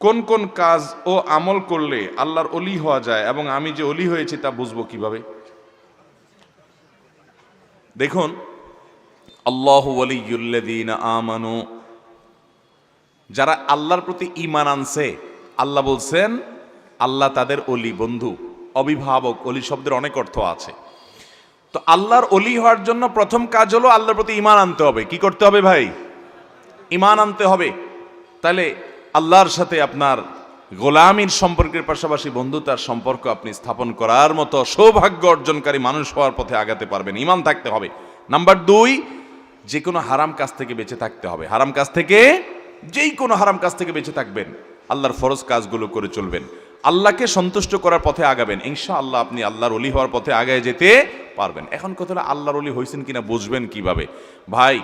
কোন কোন কাজ ও আমল করলে আল্লাহর ওলি হওয়া যায় এবং আমি যে ওলি হয়েছি তা বুঝবো কিভাবে? দেখুন, আল্লাহু ওয়ালিয়ুল্লাযীনা আমানু, যারা আল্লাহর প্রতি ঈমান আনছে, আল্লাহ বলছেন আল্লাহ তাদের ওলি, বন্ধু, অভিভাবক। ওলি শব্দের অনেক অর্থ আছে। তো আল্লাহর ওলি হওয়ার জন্য প্রথম কাজ হলো আল্লাহর প্রতি ঈমান আনতে হবে। কি করতে হবে ভাই? ঈমান আনতে হবে। তাহলে আল্লাহর সাথে আপনার গোলামীর সম্পর্কের পাশাপাশি বন্ধুতার সম্পর্ক আপনি স্থাপন করার মতো সৌভাগ্য অর্জনকারী মানুষ হওয়ার পথে আগাতে পারবেন। ঈমান থাকতে হবে। নাম্বার 2, যে কোনো হারাম কাজ থেকে বেঁচে থাকতে হবে। হারাম কাজ থেকে, যেই কোনো হারাম কাজ থেকে বেঁচে থাকবেন, আল্লাহর ফরজ কাজগুলো করে চলবেন, আল্লাহকে সন্তুষ্ট করার পথে আগাবেন। ইনশাআল্লাহ আপনি আল্লাহর ওলি হওয়ার পথে আগায় যেতে পারবেন। এখন কথা হলো আল্লাহর ওলি হয়েছেন কিনা বুঝবেন কিভাবে? ভাই,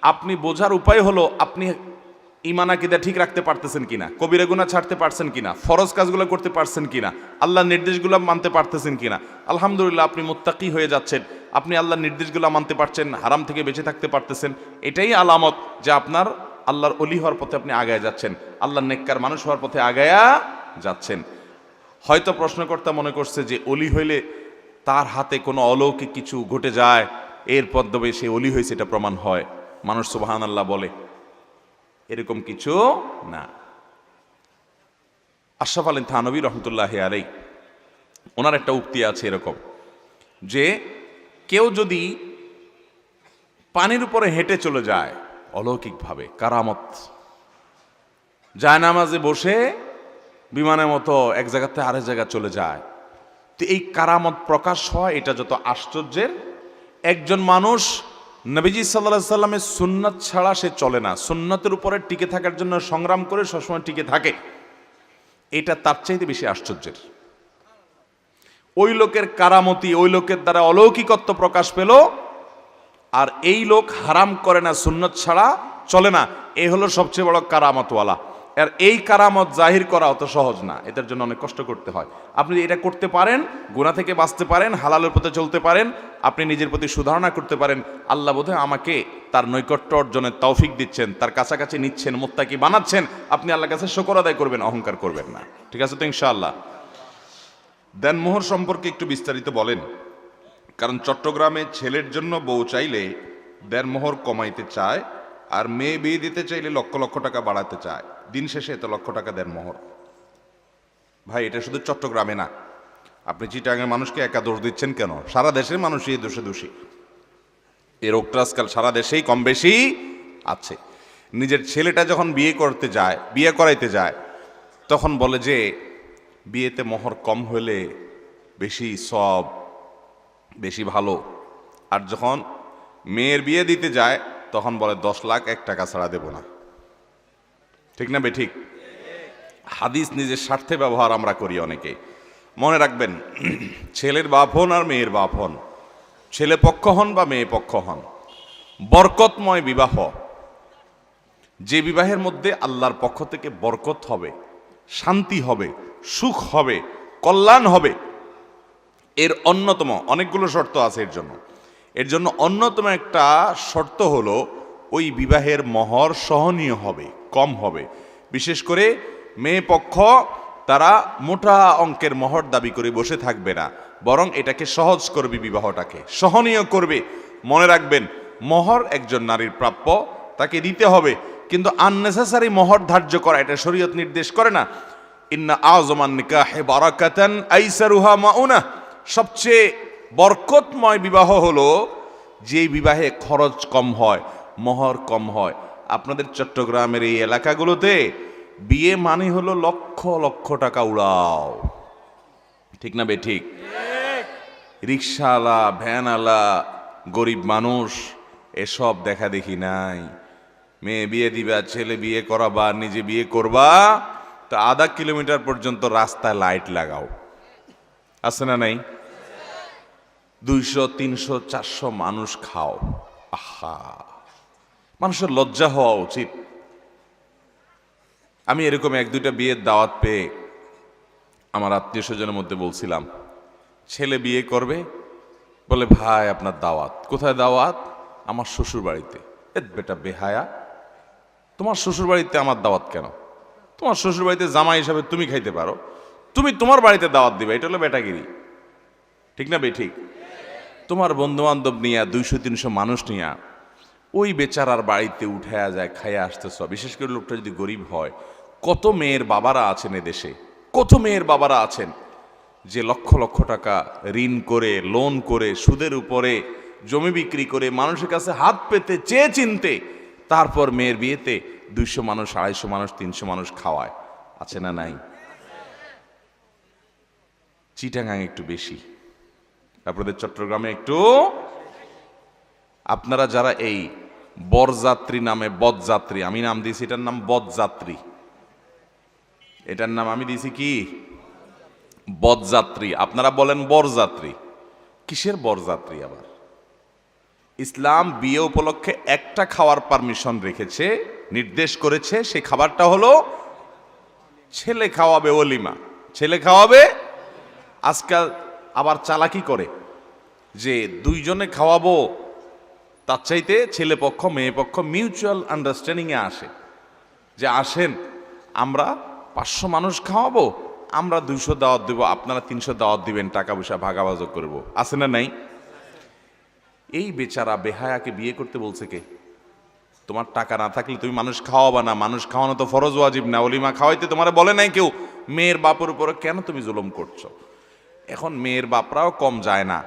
আপনি বোঝার উপায় হলো আপনি ঈমান আকীদা ঠিক রাখতে পারতেছেন কিনা, কবিরা গুনাহ ছাড়তে পারছেন কিনা, ফরজ কাজগুলো করতে পারছেন কিনা, আল্লাহর নির্দেশগুলো মানতে পারতেছেন কিনা। আলহামদুলিল্লাহ, আপনি মুত্তাকি হয়ে যাচ্ছেন, আপনি আল্লাহর নির্দেশগুলো মানতে পারছেন, হারাম থেকে বেঁচে থাকতে পারতেছেন। এটাই আলামত যে আপনার আল্লাহর ওলি হওয়ার পথে আপনি আগায় যাচ্ছেন, আল্লাহর নেককার মানুষ হওয়ার পথে আগায়া যাচ্ছেন। হয়তো প্রশ্নকর্তা মনে করছে যে ওলি হইলে তার হাতে কোনো অলৌকিক কিছু ঘটে যায়, এরপর তবে সে ওলি হয়েছে এটা প্রমাণ হয়, মানুষ সুবহানাল্লাহ বলে। এরকম কিছু না। আশরাফ আলী থানভী রহমতুল্লাহি আলাইহি, ওনার একটা উক্তি আছে এরকম, যে কেউ যদি পানির উপরে হেঁটে চলে যায় অলৌকিকভাবে, কারামত, জায়নামাজে বসে বিমানের মতো এক জায়গাতে আরেক জায়গা চলে যায়, তো এই কারামত প্রকাশ হয়, এটা যত আশ্চর্যের। একজন মানুষ নবীজি সাল্লাল্লাহু আলাইহি সাল্লামের সুন্নাত ছাড়া সে চলে না, সুন্নাতের উপরে টিকে থাকার জন্য সংগ্রাম করে সবসময় টিকে থাকে, এটা তার চাইতে বেশি আশ্চর্যের। ওই লোকের কারামতি, ওই লোকের দ্বারা অলৌকিকত্ব প্রকাশ পেল, আর এই লোক হারাম করে না, সুন্নাত ছাড়া চলে না, এই হলো সবচেয়ে বড় কারামতওয়ালা। আর এই কারামত জাহির করা অত সহজ না, এটার জন্য অনেক কষ্ট করতে হয়। আপনি এটা করতে পারেন, গুনাহ থেকে বাঁচতে পারেন, হালালের পথে চলতে পারেন, আপনি নিজের প্রতি সুধারণা করতে পারেন, আল্লাহ বোধহয় আমাকে তার নৈকট্য অর্জনের তৌফিক দিচ্ছেন, তার কাছাকাছি নিচ্ছেন, মুত্তাকি বানাচ্ছেন, আপনি আল্লাহর কাছে শুকর আদায় করবেন, অহংকার করবেন না। ঠিক আছে তো ইনশাআল্লাহ? দেনমোহর সম্পর্কে একটু বিস্তারিত বলেন, কারণ চট্টগ্রামে ছেলের জন্য বউ চাইলে দেনমোহর কমাইতে চায়, আর মেয়ে বিয়ে দিতে চাইলে লক্ষ লক্ষ টাকা বাড়াতে চায়, দিন শেষে এত লক্ষ টাকা দেনমোহর। ভাই, এটা শুধু চট্টগ্রামে না, আপনি চিটাগাংয়ের মানুষকে একা দোষ দিচ্ছেন কেন? সারা দেশের মানুষই এই দোষে দোষী। এই রোগটা আজকাল সারা দেশেই কম বেশি আছে। নিজের ছেলেটা যখন বিয়ে করতে যায়, বিয়ে করাইতে যায়, তখন বলে যে বিয়েতে মোহর কম হলে বেশি সব, বেশি ভালো। আর যখন মেয়ের বিয়ে দিতে যায় তখন বলে 10 লাখ 1 টাকা ছাড়া দেব না। ঠিক না বেঠিক? হাদিস নিজের স্বার্থে ব্যবহার আমরা করি অনেকে। মনে রাখবেন, ছেলের বাপ হন আর মেয়ের বাপ হন, ছেলে পক্ষ হন বা মেয়ে পক্ষ হন, বরকতময় বিবাহ, যে বিবাহের মধ্যে আল্লাহর পক্ষ থেকে বরকত হবে, শান্তি হবে, সুখ হবে, কল্যাণ হবে, এর অন্যতম অনেকগুলো শর্ত আছে। এর জন্য অন্যতম একটা শর্ত হলো ওই বিবাহের মহর সহনীয় হবে, কম হবে। বিশেষ করে মেয়ে পক্ষ তারা মোটা অঙ্কের মহর দাবি করে বসে থাকবে না, বরং এটাকে সহজ করবে, বিবাহটাকে সহনীয় করবে। মনে রাখবেন, মহর একজন নারীর প্রাপ্য, তাকে দিতে হবে, কিন্তু আননেসেসারি মহর ধার্য করা এটা শরীয়ত নির্দেশ করে না। ইন্না আযমান নিকাহি বারাকাতান আইসারুহা মাউনা, সবচেয়ে বরকতময় বিবাহ হলো যে বিবাহে খরচ কম হয়, মহর কম হয়। আপনাদের চট্টগ্রামের এই এলাকাগুলোতে বিয়ে মানে হলো লক্ষ লক্ষ টাকা উড়াও। ঠিক না বেঠিক? রিক্সাওয়ালা, ভ্যানওয়ালা, গরিব মানুষ এসব দেখা দেখি নাই। মেয়ে বিয়ে দিবা, ছেলে বিয়ে করাবা, নিজে বিয়ে করবা, তো আধা কিলোমিটার পর্যন্ত রাস্তায় লাইট লাগাও, আছে না নাই? 200, 300, 400 মানুষ খাও। আহা, মানুষের লজ্জা হওয়া উচিত। আমি এরকম 1-2টা বিয়ের দাওয়াত পেয়ে আমার আত্মীয় স্বজনের মধ্যে বলছিলাম, ছেলে বিয়ে করবে, বলে ভাই আপনার দাওয়াত কোথায়? দাওয়াত আমার শ্বশুর বাড়িতে। বেটা বেহায়া, তোমার শ্বশুর বাড়িতে আমার দাওয়াত কেন? তোমার শ্বশুর বাড়িতে জামাই হিসাবে তুমি খাইতে পারো, তুমি তোমার বাড়িতে দাওয়াত দিবে, এটা হলো বেটাগিরি। ঠিক না বে ঠিক? তোমার বন্ধু বান্ধব নিয়ে 200-300 মানুষ নিয়ে ওই বেচারার বাড়িতে উঠে যায়, খাইয়া আসতেছ। বিশেষ করে লোকটা যদি গরিব হয়। কত মেয়ের বাবারা আছেন এদেশে, কত মেয়ের বাবারা আছেন যে লক্ষ লক্ষ টাকা ঋণ করে, লোন করে, সুদের উপরে জমি বিক্রি করে, মানুষের কাছে হাত পেতে চেয়ে চিনতে, তারপর মেয়ের বিয়েতে 200 মানুষ, 250 মানুষ, 300 মানুষ খাওয়ায়। আছে না নাই? চিটাগাং একটু বেশি, আপনাদের চট্টগ্রামে একটু। আপনারা যারা এই বরযাত্রী নামে বদযাত্রী, আমি নাম দিয়েছি এটার নাম বদযাত্রী, এটার নাম আমি দিয়েছি কি বদযাত্রী, আপনারা বলেন বরযাত্রী। কিসের বরযাত্রী? আবার ইসলাম বিয়ে উপলক্ষে একটা খাওয়ার পারমিশন রেখেছে, নির্দেশ করেছে, সেই খাবারটা হলো ছেলে খাওয়াবে ওলিমা, ছেলে খাওয়াবে। আজকাল আবার চালাকি করে যে দুইজনে খাওয়াবো, তার চাইতে ছেলে পক্ষ মেয়ে পক্ষ মিউচুয়াল আন্ডারস্ট্যান্ডিংয়ে আসে যে আসেন আমরা 500 মানুষ খাওয়াবো, আমরা 200 দাওয়াত দেবো, আপনারা 300 দাওয়াত দিবেন, টাকা পয়সা ভাগাভাগ করবো। আছে না নাই? এই বেচারা বেহায়াকে বিয়ে করতে বলছে কে? তোমার টাকা না থাকলে তুমি মানুষ খাওয়াবা না, মানুষ খাওয়ানো তো ফরজ ওয়াজিব না, ওলিমা খাওয়াইতে তোমার বলে নাই কেউ। মেয়ের বাপের উপরে কেন তুমি জুলুম করছো? এখন মেয়ের বাপরাও কম যায় না,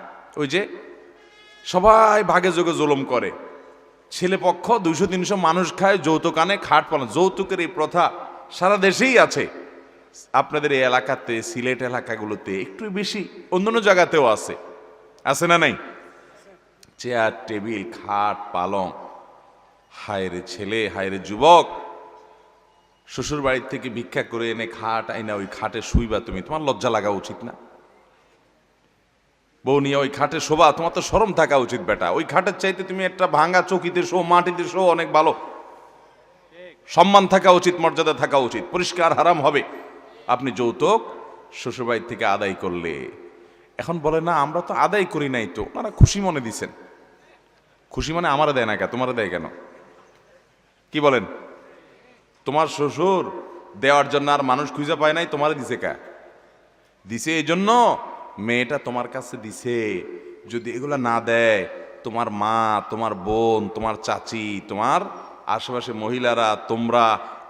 ওই যে সবাই ভাগে যোগে জুলুম করে। ছেলে পক্ষ 200-300 মানুষ খায়, যৌতুক আনে, খাট পালন। যৌতুকের এই প্রথা সারা দেশেই আছে, আপনাদের এই এলাকাতে, সিলেট এলাকাগুলোতে একটু বেশি, অন্যান্য জায়গাতেও আছে। আছে না নাই? চেয়ার টেবিল খাট পালং, হায়রে ছেলে, হায়রে যুবক, শ্বশুর বাড়ির থেকে ভিক্ষা করে এনে খাট আইনা ওই খাটে শুইবা তুমি, তোমার লজ্জা লাগা উচিত না? বউ নিয়ে ওই খাটে শোভা, তোমার তো শরম থাকা উচিত বেটা। ওই খাটের চাইতে তুমি একটা ভাঙা চৌকিতে শো, মাটিতে শো, অনেক ভালো। সম্মান থাকা উচিত, মর্যাদা থাকা উচিত, পরিষ্কার হারাম হবে আপনি যৌতুক শ্বশুরবাড়ির থেকে আদায় করলে। এখন বলে না আমরা তো আদায় করি নাই, তো ওনারা খুশি মনে দিছেন। খুশি মনে আমারে দেয় না কেন, তোমারে দেয় কেন? কি বলেন? তোমার শ্বশুর দেওয়ার জন্য আর মানুষ খুঁজে পায় নাই, তোমারে দিছে কে? দিছে এই জন্য মেয়েটা তোমার কাছে দিছে। যদি এগুলা না দেয়, তোমার মা, তোমার বোন, তোমার চাচি, তোমার আশেপাশে মহিলারা, তোমরা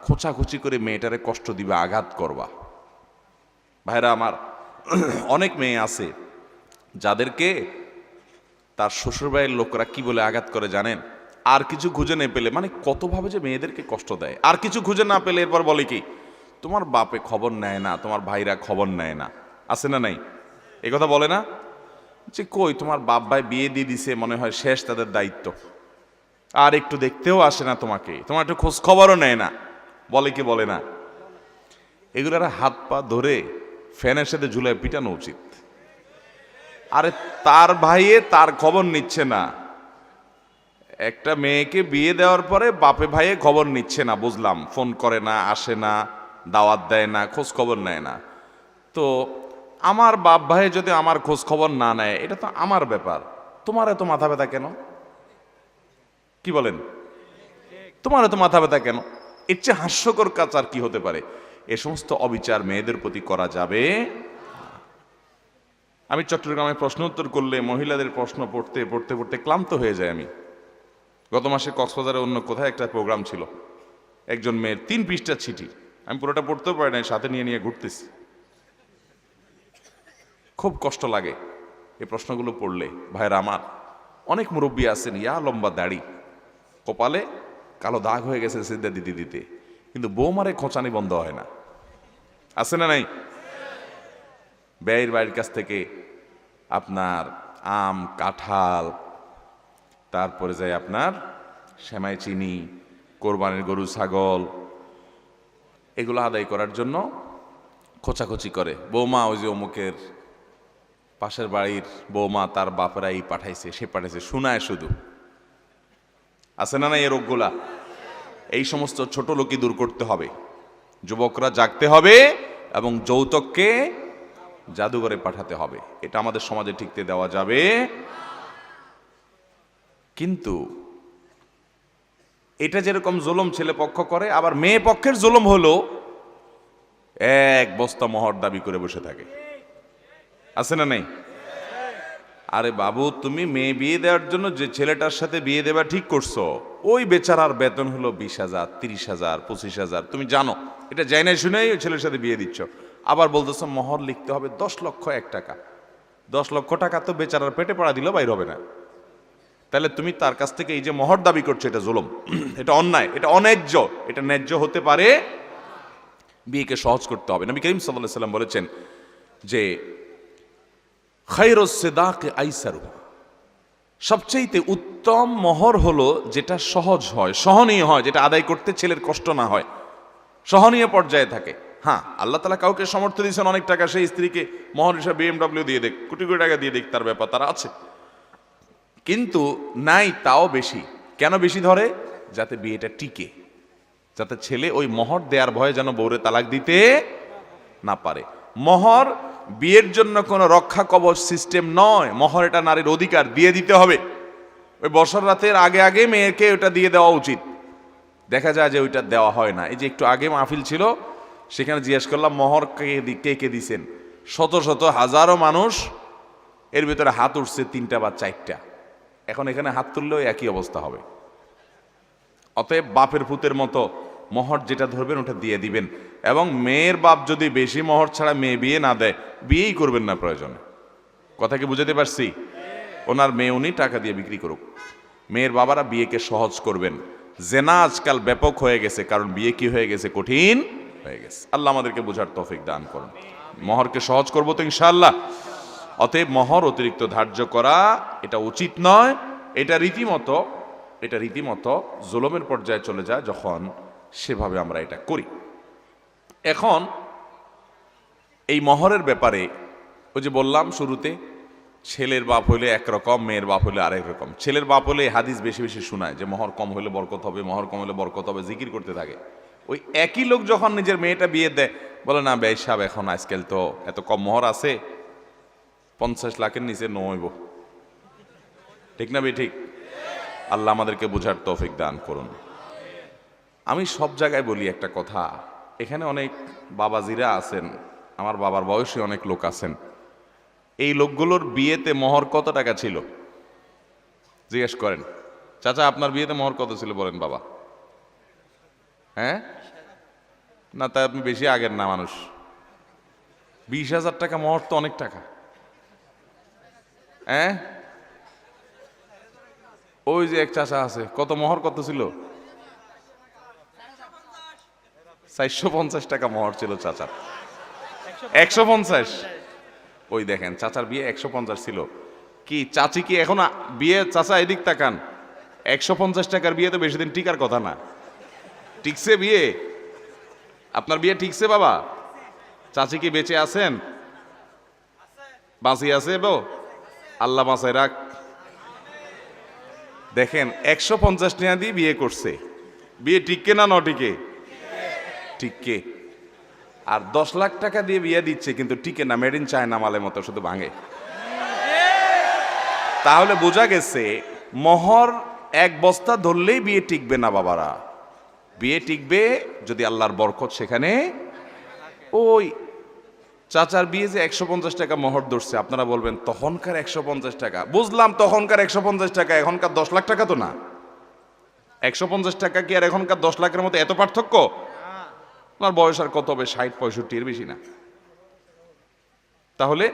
খোঁচাখুচি করে মেয়েটারে কষ্ট দিবে, আঘাত করবা। ভাইরা আমার, অনেক মেয়ে আছে যাদেরকে তার শ্বশুরবাড়ির লোকরা কি বলে আঘাত করে জানেন? আর কিছু খুঁজে না পেলে, মানে কতভাবে যে মেয়েদেরকে কষ্ট দেয়। আর কিছু খুঁজে না পেলে এরপর বলে কি, তোমার বাপে খবর নেয় না, তোমার ভাইরা খবর নেয় না। আছে না নাই? এ কথা বলে না যে কই তোমার বাপ ভাই বিয়ে দিয়ে দিছে, মনে হয় শেষ তাদের দায়িত্ব, আর একটু দেখতেও আসে না তোমাকে, তোমার একটু খোঁজ খবরও নেয় না। বলে কি বলে না? এগুলোর হাত পা ধরে ফ্যানের সাথে ঝুলায় পিটানো উচিত। আরে তার ভাইয়ে তার খবর নিচ্ছে না, একটা মেয়েকে বিয়ে দেওয়ার পরে বাপে ভাইয়ে খবর নিচ্ছে না, বুঝলাম, ফোন করে না, আসে না, দাওয়াত দেয় না, খোঁজ খবর নেয় না। তো আমার বাপ ভাই যদি আমার খোঁজ খবর না নেয়, এটা তো আমার ব্যাপার, তোমার এত মাথা ব্যথা কেন? কি বলেন? তোমার এত মাথা ব্যথা কেন? এর চেয়ে হাস্যকর কাজ আর কি হতে পারে? এ সমস্ত অবিচার মেয়েদের প্রতি করা যাবে। আমি চট্টগ্রামে প্রশ্ন উত্তর করলে মহিলাদের প্রশ্ন পড়তে পড়তে পড়তে ক্লান্ত হয়ে যায়। আমি গত মাসে কক্সবাজারে অন্য কোথায় একটা প্রোগ্রাম ছিল, একজন মেয়ের 3 পৃষ্ঠা চিঠি, আমি পুরোটা পড়তেও পারি নাই, সাথে নিয়ে নিয়ে ঘুরতেছি। খুব কষ্ট লাগে এই প্রশ্নগুলো পড়লে। ভাইরা আমার, অনেক মুরব্বী আছেন, ইয়া লম্বা দাড়ি, কপালে কালো দাগ হয়ে গেছে সিদ্ধা দিতে দিতে, কিন্তু বৌমারে খোঁচানি বন্ধ হয় না। আছে না নাই? ব্যয়ের বাড়ির কাছ থেকে আপনার আম, কাঁঠাল, তারপরে যায় আপনার সেমাই, চিনি, কোরবানির গরু, ছাগল, এগুলো আদায় করার জন্য খোঁচাখুচি করে। বৌমা ওই যে অমুকের পাশের বাড়ির বৌমা, তার বাপেরা এই পাঠাইছে, সে পাঠাইছে, শোনায় শুধু। আছে না না এই রোগগুলা? এই সমস্ত ছোট লোকই দূর করতে হবে, যুবকরা জাগতে হবে এবং যৌতুককে জাদুঘরে পাঠাতে হবে। এটা আমাদের সমাজে টিকতে দেওয়া যাবে। কিন্তু এটা যেরকম জুলুম ছেলে পক্ষ করে, আবার মেয়ে পক্ষের জুলুম হলো এক বস্তা মোহর দাবি করে বসে থাকে, আছে না নাই? আরে বাবু, তুমি মেয়ে বিয়ে দেওয়ার জন্য যে ছেলেটার সাথে বিয়ে দেওয়া ঠিক করছো, ওই বেচারার বেতন হলো 20,000, 30,000, 25,000, তুমি জানো, এটা যাই না শুনেই ওই ছেলের সাথে বিয়ে দিচ্ছ। আবার বলতেছো মোহর লিখতে হবে 10,01,000 টাকা। 10,00,000 টাকা তো বেচারার পেটে পড়া দিলেও বাইর হবে না। তাহলে তুমি তার কাছ থেকে এই যে মোহর দাবি করছো, এটা জুলুম, এটা অন্যায়, এটা অন্যায্য, এটা ন্যায্য হতে পারে। বিয়েকে সহজ করতে হবে। নবী করিম সাল্লাল্লাহু আলাইহি সাল্লাম বলেছেন যে খায়রুস সিদাকি আইসারু, সবচেয়ে উত্তম মোহর হলো যেটা সহজ হয়, সহনীয় হয়, যেটা আদায় করতে ছেলের কষ্ট না হয়, সহনীয় পর্যায়ে থাকে। হ্যাঁ, আল্লাহ তাআলা কাউকে সামর্থ্য দিয়েছেন অনেক টাকা, সেই স্ত্রীকে মোহর হিসাবে BMW দিয়ে দেখ, কোটি কোটি টাকা দিয়ে দেখ, তার ব্যাপার, তারা আছে। কিন্তু নাই তাও বেশি। কেন বেশি ধরে? যাতে বিয়েটা টিকে, যাতে ছেলে ওই মোহর দেওয়ার ভয়ে যেন বউরে তালাক দিতে না পারে। মোহর বিয়ের জন্য কোনো রক্ষা কবচ সিস্টেম নয়। মোহর এটা নারীর অধিকার, দিয়ে দিতে হবে। ওই বছর রাতের আগে আগে মেয়েকে ওটা দিয়ে দেওয়া উচিত। দেখা যায় যে ওইটা দেওয়া হয় না। এই যে একটু আগে মাহফিল ছিল, সেখানে জিজ্ঞেস করলাম মোহর কে কে দিছেন, শত শত হাজারো মানুষ, এর ভিতরে হাত উঠছে 3টা বা 4টা। এখন এখানে হাত তুললেও একই অবস্থা হবে। অতএব বাপের পুতের মতো মোহর যেটা ধরবেন ওটা দিয়ে দিবেন। এবং মেয়ের বাপ যদি বেশি মোহর ছাড়া মেয়ে বিয়ে না দেয়, বিয়েই করবেন না প্রয়োজনে। কথা কি বুঝাতে পারছি? ওনার মেয়ে উনি টাকা দিয়ে বিক্রি করুক। মেয়ের বাবারা বিয়েকে সহজ করবেন। জেনা আজকাল ব্যাপক হয়ে গেছে, কারণ বিয়ে কি হয়ে গেছে, কঠিন হয়ে গেছে। আল্লাহ আমাদেরকে বোঝার তৌফিক দান করুন। মোহরকে সহজ করবো তো ইনশাআল্লাহ। অতএব মোহর অতিরিক্ত ধার্য করা এটা উচিত নয়। এটা রীতিমতো জুলুমের পর্যায়ে চলে যায় যখন সেভাবে আমরা এটা করি। এখন এই মোহরের ব্যাপারে ওই যে বললাম শুরুতে, ছেলের বাপ হইলে একরকম, মেয়ের বাপ হইলে আরেক রকম। ছেলের বাপ হলে হাদিস বেশি বেশি শোনায় যে মোহর কম হলে বরকত হবে, মোহর কম হলে বরকত হবে, জিকির করতে থাকে। ওই একই লোক যখন নিজের মেয়েটা বিয়ে দেয়, বলে না বেশ সাহেব, এখন আজকাল তো এত কম মোহর আছে, 50 লাখের নিচে নইব। ঠিক না বে ঠিক? আল্লাহ আমাদেরকে বোঝার তৌফিক দান করুন। আমি সব জায়গায় বলি একটা কথা, এখানে অনেক বাবাজিরা আছেন, আমার বাবার বয়সী অনেক লোক আছেন। এই লোকগুলোর বিয়েতে মোহর কত টাকা ছিল জিজ্ঞেস করেন। চাচা, আপনার বিয়েতে মোহর কত ছিল বলেন বাবা? হ্যাঁ, না তাই আপনি বেশি আগের না মানুষ। 20,000 টাকা মোহর তো অনেক টাকা। হ্যাঁ, ওই যে এক চাচা আছে, কত মোহর কত ছিল? 450 টাকা মোহর ছিল চাচার। 150? ওই দেখেন, চাচার বিয়ে 150 ছিল। কি চাচি কি এখন বিয়ে? চাচা এদিক তাকান, 150 টাকার বিয়ে তো বেশি দিন টিকার কথা না। ঠিকছে বিয়ে? আপনার বিয়ে ঠিকছে বাবা? চাচি কি বেঁচে আছেন? বাঁচি আছে বো? আল্লাহ বাঁচাই রাখ। দেখেন, 150 টাকা দিয়ে বিয়ে করছে। বিয়ে টিকে না নটিকে? টিকে। আর 10 লাখ টাকা দিয়ে বিয়ে দিচ্ছে, কিন্তু টিকে না, মেড ইন চায়না মালের মতো শুধু ভাঙে। তাহলে বোঝা গেছে মোহর এক বস্তা ধরলেই বিয়ে টিকবে না বাবারা। বিয়ে টিকবে যদি আল্লাহর বরকত সেখানে। ওই চাচার বিয়ে যে 150 টাকা মোহর ধরছে, আপনারা বলবেন তখনকার 150 টাকা। বুঝলাম তখনকার 150 টাকা, এখনকার 10 লাখ টাকা তো না। 150 টাকা কি আর এখনকার 10 লাখের মতো এত পার্থক্য? আপনার বয়স আর কত হবে? 60-65 এর বেশি না। তাহলে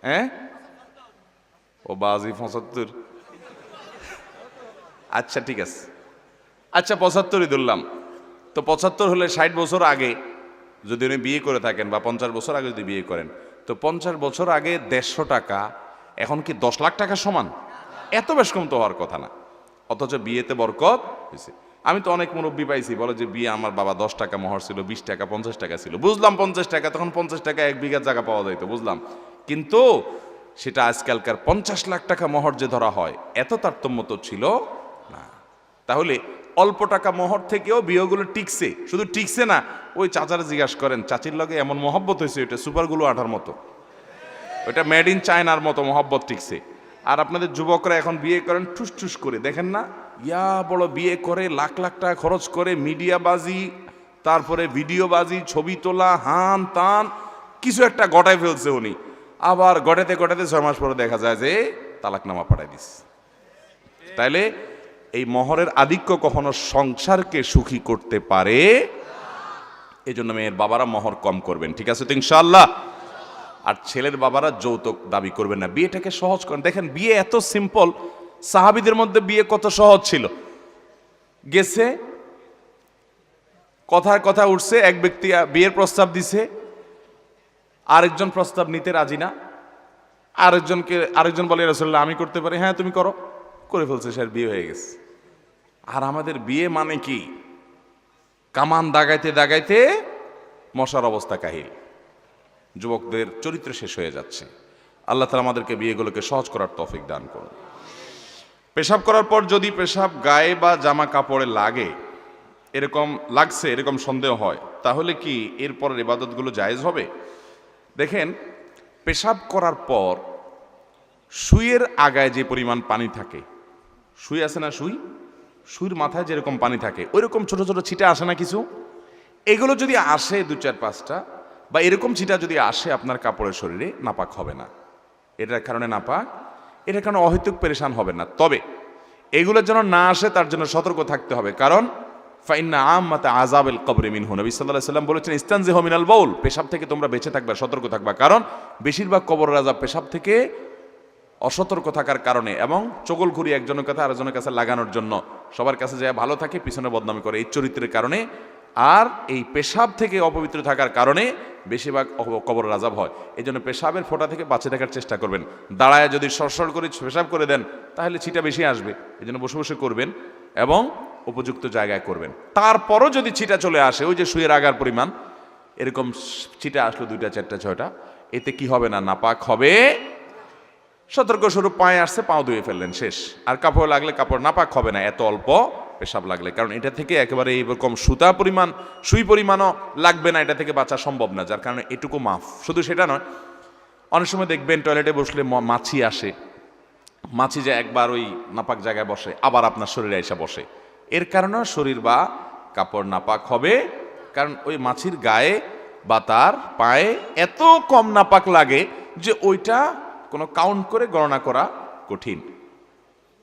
হ্যাঁ, ও বাজি 75। আচ্ছা ঠিক আছে, আচ্ছা 75ই ধরলাম। তো 75 হলে 60 বছর আগে যদি উনি বিয়ে করে থাকেন, বা 50 বছর আগে যদি বিয়ে করেন, তো 50 বছর আগে 150 টাকা এখন কি 10 লাখ টাকা সমান? এত বেশ কম তো হওয়ার কথা না। অথচ বিয়েতে বরকত হয়েছে। আমি তো অনেক মুরব্বী পাইছি বলে যে বিয়ে আমার বাবা 10 টাকা মোহর ছিল, 20 টাকা, 50 টাকা ছিল। বুঝলাম 50 টাকা, তখন 50 টাকা 1 বিঘা জায়গা পাওয়া যাইত, বুঝলাম। কিন্তু সেটা আজকালকার 50 লাখ টাকা মোহর যে ধরা হয়, এত তারতম্য তো ছিল না। তাহলে অল্প টাকা মোহর থেকেও বিয়েগুলো টিকছে। শুধু টিকছে না, ওই চাচারা জিজ্ঞাসা করেন, চাচির লগে এমন মহব্বত হয়েছে, ওইটা সুপারগুলো আঠার মতো, ওইটা মেড ইন চায়নার মতো মহব্বত টিকছে। আর আপনাদের যুবকরা এখন বিয়ে করেন ঠুস ঠুস করে, দেখেন না, ইয়া বড় বিয়ে করে, লাখ লাখ টাকা খরচ করে, মিডিয়া বাজি, তারপরে ভিডিওবাজি, ছবি তোলা, হান তান কিছু একটা গটায় ফেলছে উনি, আবার গটাতে 6 মাস পরে দেখা যায় যে তালাকনামা পাঠাই দিস। তাইলে এই মহরের আধিক্য কখনো সংসারকে সুখী করতে পারে। এই জন্য মেয়ের বাবারা মহর কম করবেন, ঠিক আছে তো ইনশাআল্লাহ। আর ছেলের বাবারা যৌতুক দাবি করবেন না, বিয়েটাকে সহজ করেন। দেখেন বিয়ে এত সিম্পল, সাহাবীদের মধ্যে বিয়ে কত সহজ ছিল। গেছে, কথার কথা উঠছে, এক ব্যক্তি বিয়ের প্রস্তাব দিছে, আরেকজন প্রস্তাব নিতে রাজি না, আরেকজন বলে রাসূলুল্লাহ আমি করতে পারি, হ্যাঁ তুমি করো, করে ফেলছে, সে বিয়ে হয়ে গেছে। আর আমাদের বিয়ে মানে কি, কামান দাগাইতে দাগাইতে মশার অবস্থা কাহিল, যুবকদের চরিত্র শেষ হয়ে যাচ্ছে। আল্লাহ তাআলা আমাদেরকে বিয়েগুলোকে সহজ করার তৌফিক দান করুন। পেশাব করার পর যদি পেশাব গায়ে বা জামা কাপড়ে লাগে, এরকম সন্দেহ হয়, তাহলে কি এরপরের ইবাদতগুলো জায়েজ হবে? দেখেন, পেশাব করার পর সুইয়ের আগায় যে পরিমাণ পানি থাকে, সুই আছে না, সুইয়ের মাথায় যেরকম পানি থাকে ওইরকম ছোট ছোট ছিটা আসে না কিছু, এগুলো যদি আসে 2-4-5টা বা এরকম ছিটা যদি আসে আপনার কাপড়ের শরীরে, নাপাক হবে না। এটার কারণে নাপাক, এটার কারণে অহেতুক পেরেশান হবে না। তবে এগুলো যেন না আসে তার জন্য সতর্ক থাকতে হবে, কারণ ফাইন্না আম্মাতা আযাবিল কবরি মিনহু, নবী সাল্লাল্লাহু আলাইহি ওয়াসাল্লাম বলেছেন ইস্তানজিহু মিনাল বাউল, পেশাব থেকে তোমরা বেঁচে থাকবা, সতর্ক থাকবা, কারণ বেশিরভাগ কবরের আযাব পেশাব থেকে অসতর্ক থাকার কারণে এবং চগলখুরি একজনের কাছে আরেকজনের কাছে লাগানোর জন্য, সবার কাছে যায় ভালো থাকে পিছনে বদনামি করে, এই চরিত্রের কারণে আর এই পেশাব থেকে অপবিত্র থাকার কারণে বেশিরভাগ কবরের আযাব হয়। এই জন্য পেশাবের ফোঁটা থেকে বাঁচে থাকার চেষ্টা করবেন। দাঁড়ায় যদি সরসর করে পেশাব করে দেন তাহলে ছিটা বেশি আসবে, এই জন্য বসে বসে করবেন এবং উপযুক্ত জায়গায় করবেন। তারপরও যদি ছিটা চলে আসে, ওই যে সুইয়ের আগার পরিমাণ, এরকম ছিটা আসলো 2টা 4টা 6টা, এতে কি হবে না, নাপাক হবে। সতর্ক স্বরূপ পায়ে আসছে, পাও ধুয়ে ফেললেন, শেষ। আর কাপড় লাগলে কাপড় নাপাক হবে না এত অল্প পেশাব লাগলে, কারণ এটা থেকে একেবারে এইরকম সুই পরিমাণও লাগবে না, এটা থেকে বাঁচা সম্ভব না, যার কারণে এটুকু মাফ। শুধু সেটা নয়, অনেক সময় দেখবেন টয়লেটে বসলে মাছি আসে, মাছি যে একবার ওই নাপাক জায়গায় বসে আবার আপনার শরীরে এসে বসে, এর কারণে শরীর বা কাপড় নাপাক হবে, কারণ ওই মাছির গায়ে বা তার পায়ে এত কম নাপাক লাগে যে ওইটা কোনো কাউন্ট করে গণনা করা কঠিন,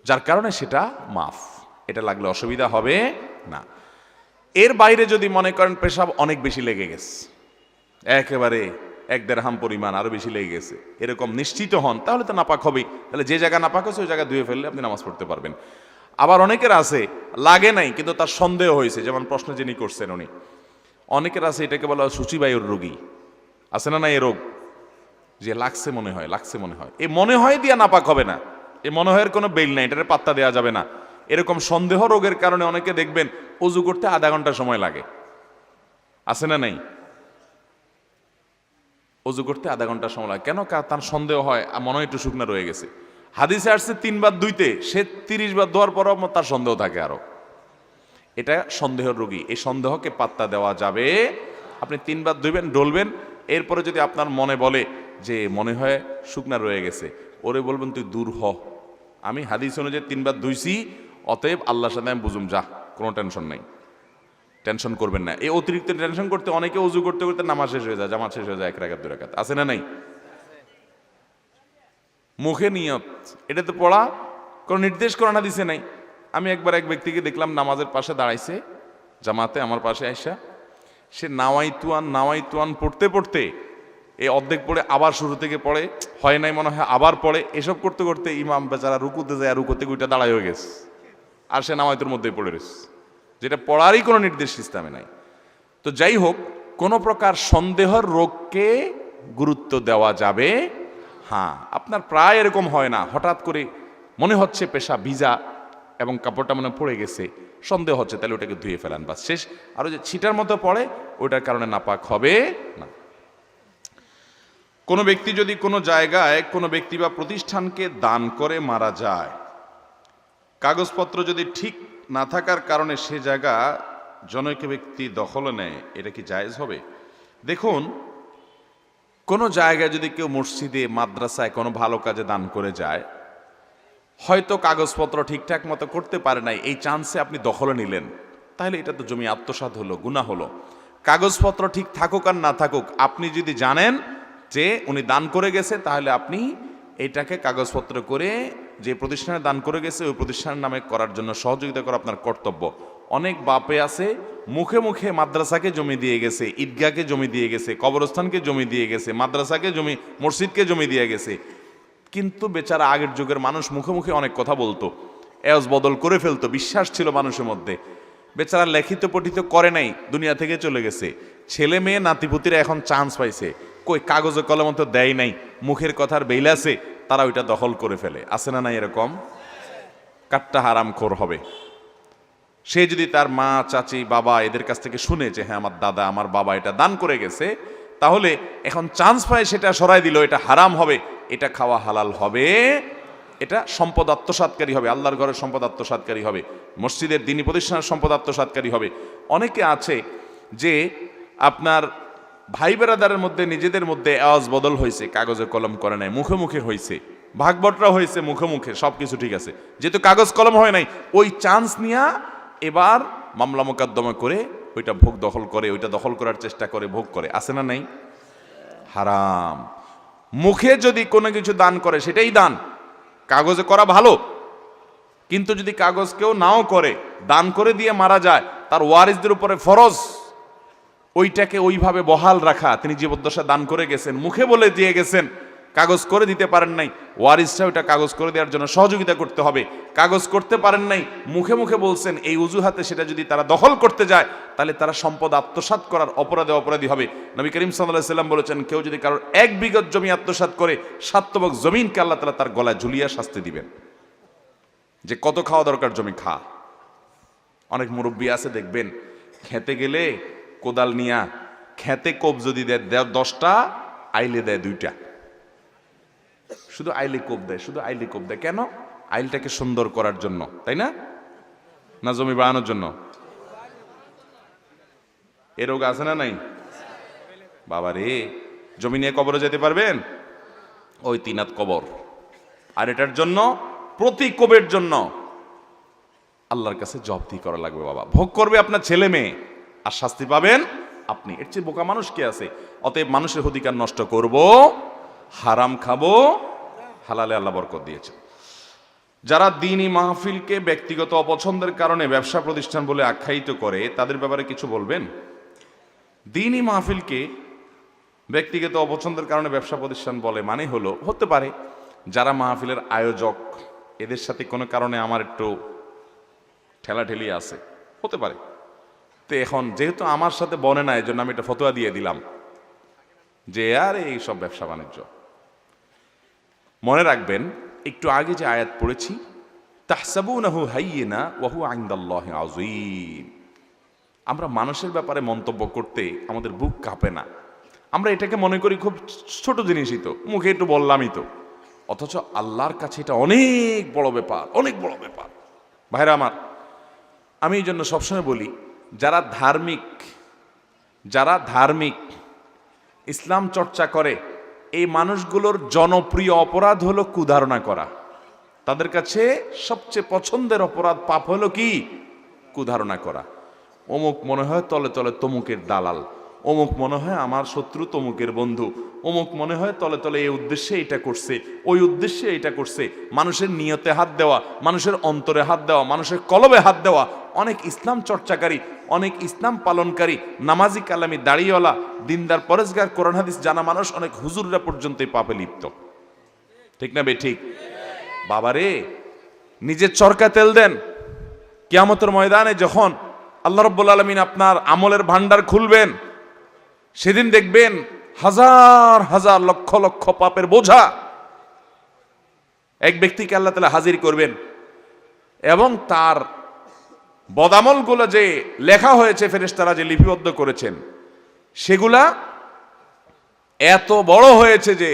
যার কারণে সেটা মাফ, এটা লাগলে অসুবিধা হবে না। এর বাইরে যদি মনে করেন পেশাব অনেক বেশি লেগে গেছে, একেবারে 1 দেড়হাম পরিমাণ আরো বেশি লেগে গেছে, এরকম নিশ্চিত হন, তাহলে তো নাপাক হবেই। তাহলে যে জায়গা নাপাক হয়েছে ওই জায়গা ধুয়ে ফেললে আপনি নামাজ পড়তে পারবেন। আবার অনেকের আছে লাগে নাই কিন্তু তার সন্দেহ হয়েছে, যেমন প্রশ্ন যিনি করছেন উনি, অনেকের আছে এটাকে বলা হয় সূচিবায়ুর রোগী, আছে না এই রোগ, যে লাগছে মনে হয়, এই মনে হয় দিয়া নাপাক হবে না, এই মনে হয় কোনো বেল নাই, এটার পাত্তা দেওয়া যাবে না। এরকম সন্দেহ রোগের কারণে অনেকে দেখবেন ওযু করতে আধা ঘন্টা সময় লাগে, আছে না নাই, ওযু করতে আধা ঘন্টা সময় লাগে, কেন? তার সন্দেহ হয় মনে হয় একটু শুকনা রয়ে গেছে। হাদিসে আসছে 3 বার ধুইতে, সে 30 বার ধোয়ার পরও তার সন্দেহ থাকে আরো, এটা সন্দেহের রোগী, এই সন্দেহকে পাত্তা দেওয়া যাবে। আপনি 3 বার ধুইবেন, ডলবেন, এরপরে যদি আপনার মনে বলে যে মনে হয় শুকনা রয়ে গেছে, ওরে বলবেন তুই দূর হ, আমি হাদিস অনুযায়ী 3 বার ধুইছি, অতএব আল্লাহর সাথে আমি বুঝুম, যা, কোনো টেনশন নাই, টেনশন করবেন না। এই অতিরিক্ত টেনশন করতে অনেকে ওযু করতে করতে নামাজ শেষ হয়ে যায়, জামাত শেষ হয়ে যায় 1 রাকাত 2 রাকাত, আছে না নাই? মুখে নিয়ত, এটা তো পড়া কোনো নির্দেশ করা না দিছে নাই। আমি একবার এক ব্যক্তিকে দেখলাম নামাজের পাশে দাঁড়াইছে জামাতে, আমার পাশে আইসা, সে নাওয়াইতুয়ান পড়তে পড়তে এই অর্ধেক পড়ে আবার শুরু থেকে পড়ে, হয় নাই মনে হয় আবার পড়ে, এসব করতে করতে ইমাম বেচারা রুকুতে যায়, রুকুতে গুইটা দাঁড়াই হয়ে গেছে, আর সে নাওয়াইতুর মধ্যেই পড়ে রয়েছে, যেটা পড়ারই কোনো নির্দেশ ইসলামে নাই। তো যাই হোক, কোনো প্রকার সন্দেহের রোগকে গুরুত্ব দেওয়া যাবে। হ্যাঁ, আপনার প্রায় এরকম হয় না, হঠাৎ করে মনে হচ্ছে পেশা ভিজা এবং কাপড়টা মনে পড়ে গেছে, সন্দেহ হচ্ছে, তাহলে ওটাকে ধুয়ে ফেলান, বাস, শেষ। আর ওই যে ছিটার মতো পড়ে, ওটার কারণে নাপাক হবে না। কোনো ব্যক্তি যদি কোনো জায়গায় কোনো ব্যক্তি বা প্রতিষ্ঠানকে দান করে মারা যায়, কাগজপত্র যদি ঠিক না থাকার কারণে সে জায়গা জনৈক ব্যক্তি দখলে নেয়, এটা কি জায়েজ হবে? দেখুন, কোনো জায়গায় যদি কেউ মসজিদে, মাদ্রাসায় কোনো ভালো কাজে দান করে যায়, হয়তো কাগজপত্র ঠিকঠাক মতো করতে পারে নাই, এই চান্সে আপনি দখলে নিলেন, তাহলে এটা তো জমি আত্মসাৎ হলো, গুনাহ হলো। কাগজপত্র ঠিক থাকুক আর না থাকুক, আপনি যদি জানেন যে উনি দান করে গেছে, তাহলে আপনি এটাকে কাগজপত্র করে যে প্রতিষ্ঠানে দান করে গেছে ওই প্রতিষ্ঠানের নামে করার জন্য সহযোগিতা করা আপনার কর্তব্য। অনেক বাপে আছে মুখে মুখে মাদ্রাসাকে জমি দিয়ে গেছে, ঈদগাহকে জমি দিয়ে গেছে, কবরস্থানকে জমি দিয়ে গেছে, মাদ্রাসাকে জমি, মসজিদকে জমি দিয়ে গেছে, কিন্তু বেচারা আগের যুগের মানুষ মুখে মুখে অনেক কথা বলতো, এওজ বদল করে ফেলতো, বিশ্বাস ছিল মানুষের মধ্যে। বেচারা লিখিত পঠিত করে নাই, দুনিয়া থেকে চলে গেছে। ছেলে মেয়ে নাতিপুতিরা এখন চান্স পাইছে, কই কাগজে কলম তো দেয় নাই, মুখের কথার বেইল আছে, তারা ওইটা দখল করে ফেলে। আছে না নাই এরকম? কাট্টা হারামখোর হবে সে যদি তার মা, চাচি, বাবা এদের কাছ থেকে শুনে যে হ্যাঁ আমার দাদা, আমার বাবা এটা দান করে গেছে, তাহলে এখন চান্স পায় সেটা সরাই দিল, এটা হারাম হবে, এটা খাওয়া হালাল হবে, এটা সম্পদ আত্মসাৎকারী হবে, আল্লাহর ঘরের সম্পদ আত্মসাৎকারী হবে, মসজিদের দ্বীনি প্রতিষ্ঠানের সম্পদ আত্মসাৎকারী হবে। অনেকে আছে যে আপনার ভাই বেরাদারের মধ্যে নিজেদের মধ্যে আওয়াজ বদল হয়েছে, কাগজে কলম করে নাই, মুখে মুখে হয়েছে, ভাগবটরা হয়েছে মুখে মুখে, সব কিছু ঠিক আছে, যেহেতু কাগজ কলম হয় নাই, ওই চান্স নিয়া এবার মামলা মোকদ্দমা করে ওইটা ভোগ দখল করে, ওইটা দখল করার চেষ্টা করে, ভোগ করে। আছে না নাই? হারাম। মুখে যদি কোনো কিছু দান করে সেটাই দান, কাগজে করা ভালো, কিন্তু যদি কাগজ কেউ নাও করে, দান করে দিয়ে মারা যায়, তার ওয়ারিসদের উপরে ফরজ ওইটাকে ওইভাবে বহাল রাখা। তিনি জীবদ্দশা দান করে গেছেন, মুখে বলে দিয়ে গেছেন, কাগজ করে দিতে পারেন নাই, ওয়ারিসরা ওইটা কাগজ করে দেওয়ার জন্য সহযোগিতা করতে হবে। কাগজ করতে পারেন নাই, মুখে মুখে বলছেন, এই অজুহাতে সেটা যদি তারা দখল করতে যায়, তাহলে তারা সম্পদ আত্মসাৎ করার অপরাধে অপরাধী হবে। নবী করিম সাল্লাল্লাহু আলাইহি সাল্লাম বলেছেন, কেউ যদি কারোর 1 বিঘত জমি আত্মসাৎ করে, 7 তবক জমিনকে আল্লাহ তাআলা তার গলায় ঝুলিয়ে শাস্তি দিবেন। যে কত খাওয়া দরকার জমি খা। অনেক মুরব্বী আছে দেখবেন, খেতে গেলে কোদাল নিয়া খেতে কোপ যদি দেয় 10টা, আইলে দেয় 2টা, শুধু আইলে কোপ দেয়, শুধু আইলে কোপ দেয়। কেন? আইলটাকে সুন্দর করার জন্য, তাই না? না জমি বাড়ানোর জন্য? এ রোগ আছে না নাই? বাবা রে, জমি নিয়ে কবরে যেতে পারবেন? ওই 3 হাত কবর। আর এটার জন্য প্রতি কোবের জন্য আল্লাহর কাছে জবাবদিহি করা লাগবে। বাবা ভোগ করবে আপনার ছেলে মেয়ে, আর শাস্তি পাবেন আপনি। এর চেয়ে বোকা মানুষ কে আছে? অতএব মানুষের অধিকার নষ্ট করব, হারাম খাবো, হালালে আল্লাহ বরকত দিয়েছে। যারা দ্বীনি মাহফিলকে ব্যক্তিগত অপছন্দের কারণে ব্যবসা প্রতিষ্ঠান বলে আখ্যায়িত করে, তাদের ব্যাপারে কিছু বলবেন? দ্বীনি মাহফিলকে ব্যক্তিগত অপছন্দের কারণে ব্যবসা প্রতিষ্ঠান বলে মানে হলো, হতে পারে যারা মাহফিলের আয়োজক এদের সাথে কোনো কারণে আমার একটু ঠেলাঠেলি আছে, হতে পারে। তো এখন যেহেতু আমার সাথে বনে না, এই জন্য আমি একটা ফতোয়া দিয়ে দিলাম যে আর এই সব ব্যবসা বাণিজ্য। মনে রাখবেন, একটু আগে যে আয়াত পড়েছি, তাহসাবুনাহু হাইয়িনা ওয়া হুয়া ইনদাল্লাহি আযীম। আমরা মানুষের ব্যাপারে মন্তব্য করতে আমাদের বুক কাঁপে না, আমরা এটাকে মনে করি খুব ছোট জিনিসই তো, মুখে একটু বললামই তো, অথচ আল্লাহর কাছে এটা অনেক বড় ব্যাপার, অনেক বড় ব্যাপার। ভাইরা আমার, আমি এই জন্য সবসময় বলি, যারা ধার্মিক ইসলাম চর্চা করে, এই মানুষগুলোর জনপ্রিয় অপরাধ হলো কুধারণা করা। তাদের কাছে সবচেয়ে পছন্দের অপরাধ, পাপ হলো কি? কুধারণা করা। অমুক মনে হয় তলে তলে তমুকের দালাল, অমুক মনে হয় আমার শত্রু তমুকের বন্ধু, অমুক মনে হয় তলে তলে এই উদ্দেশ্যে এটা করছে, ওই উদ্দেশ্যে এটা করছে। মানুষের নিয়তে হাত দেওয়া, মানুষের অন্তরে হাত দেওয়া, মানুষের কলবে হাত দেওয়া। অনেক ইসলাম চর্চাকারী, অনেক ইসলাম পালনকারী, নামাজি কালামি দাড়িওয়ালা, দিনদার পরেজগার, কোরআন হাদিস জানা মানুষ, অনেক হুজুররা পর্যন্ত এই পাপে লিপ্ত। ঠিক না বে ঠিক? বাবারে, নিজের চরকা তেল দেন, কিয়ামতের ময়দানে যখন আল্লাহ রাব্বুল আলামিন আপনার আমলের ভান্ডার খুলবেন, সেদিন দেখবেন হাজার হাজার লক্ষ লক্ষ পাপের বোঝা এক ব্যক্তিকে আল্লাহ তাআলা হাজির করবেন, এবং তার বদামলগুলো যে লেখা হয়েছে, ফেরেশতারা যে লিপিবদ্ধ করেছেন, সেগুলা এত বড় হয়েছে যে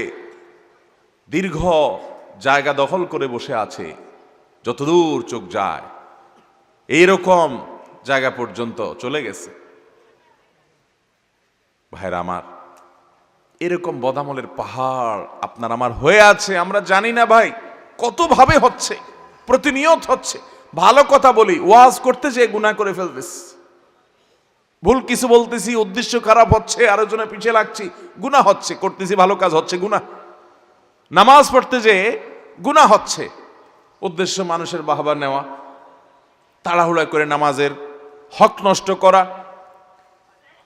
দীর্ঘ জায়গা দখল করে বসে আছে, যতদূর চোখ যায় এইরকম জায়গা পর্যন্ত চলে গেছে। ভাইরা আমার, এরকম বদামলের পাহাড় আপনার আমার হয়ে আছে, আমরা জানি না ভাই কত ভাবে হচ্ছে, প্রতিনিয়ত হচ্ছে। ভালো কথা বলি, ওয়াজ করতে যে গুনাহ করে ফেলতেছে, ভুল কিছু বলতেছি, উদ্দেশ্য খারাপ হচ্ছে, আরেকজনের পিছিয়ে লাগছি, গুনাহ হচ্ছে, করতেছি ভালো কাজ হচ্ছে গুনাহ। নামাজ পড়তে যে গুনাহ হচ্ছে, উদ্দেশ্য মানুষের বাহবা নেওয়া, তাড়াহুড়া করে নামাজের হক নষ্ট করা।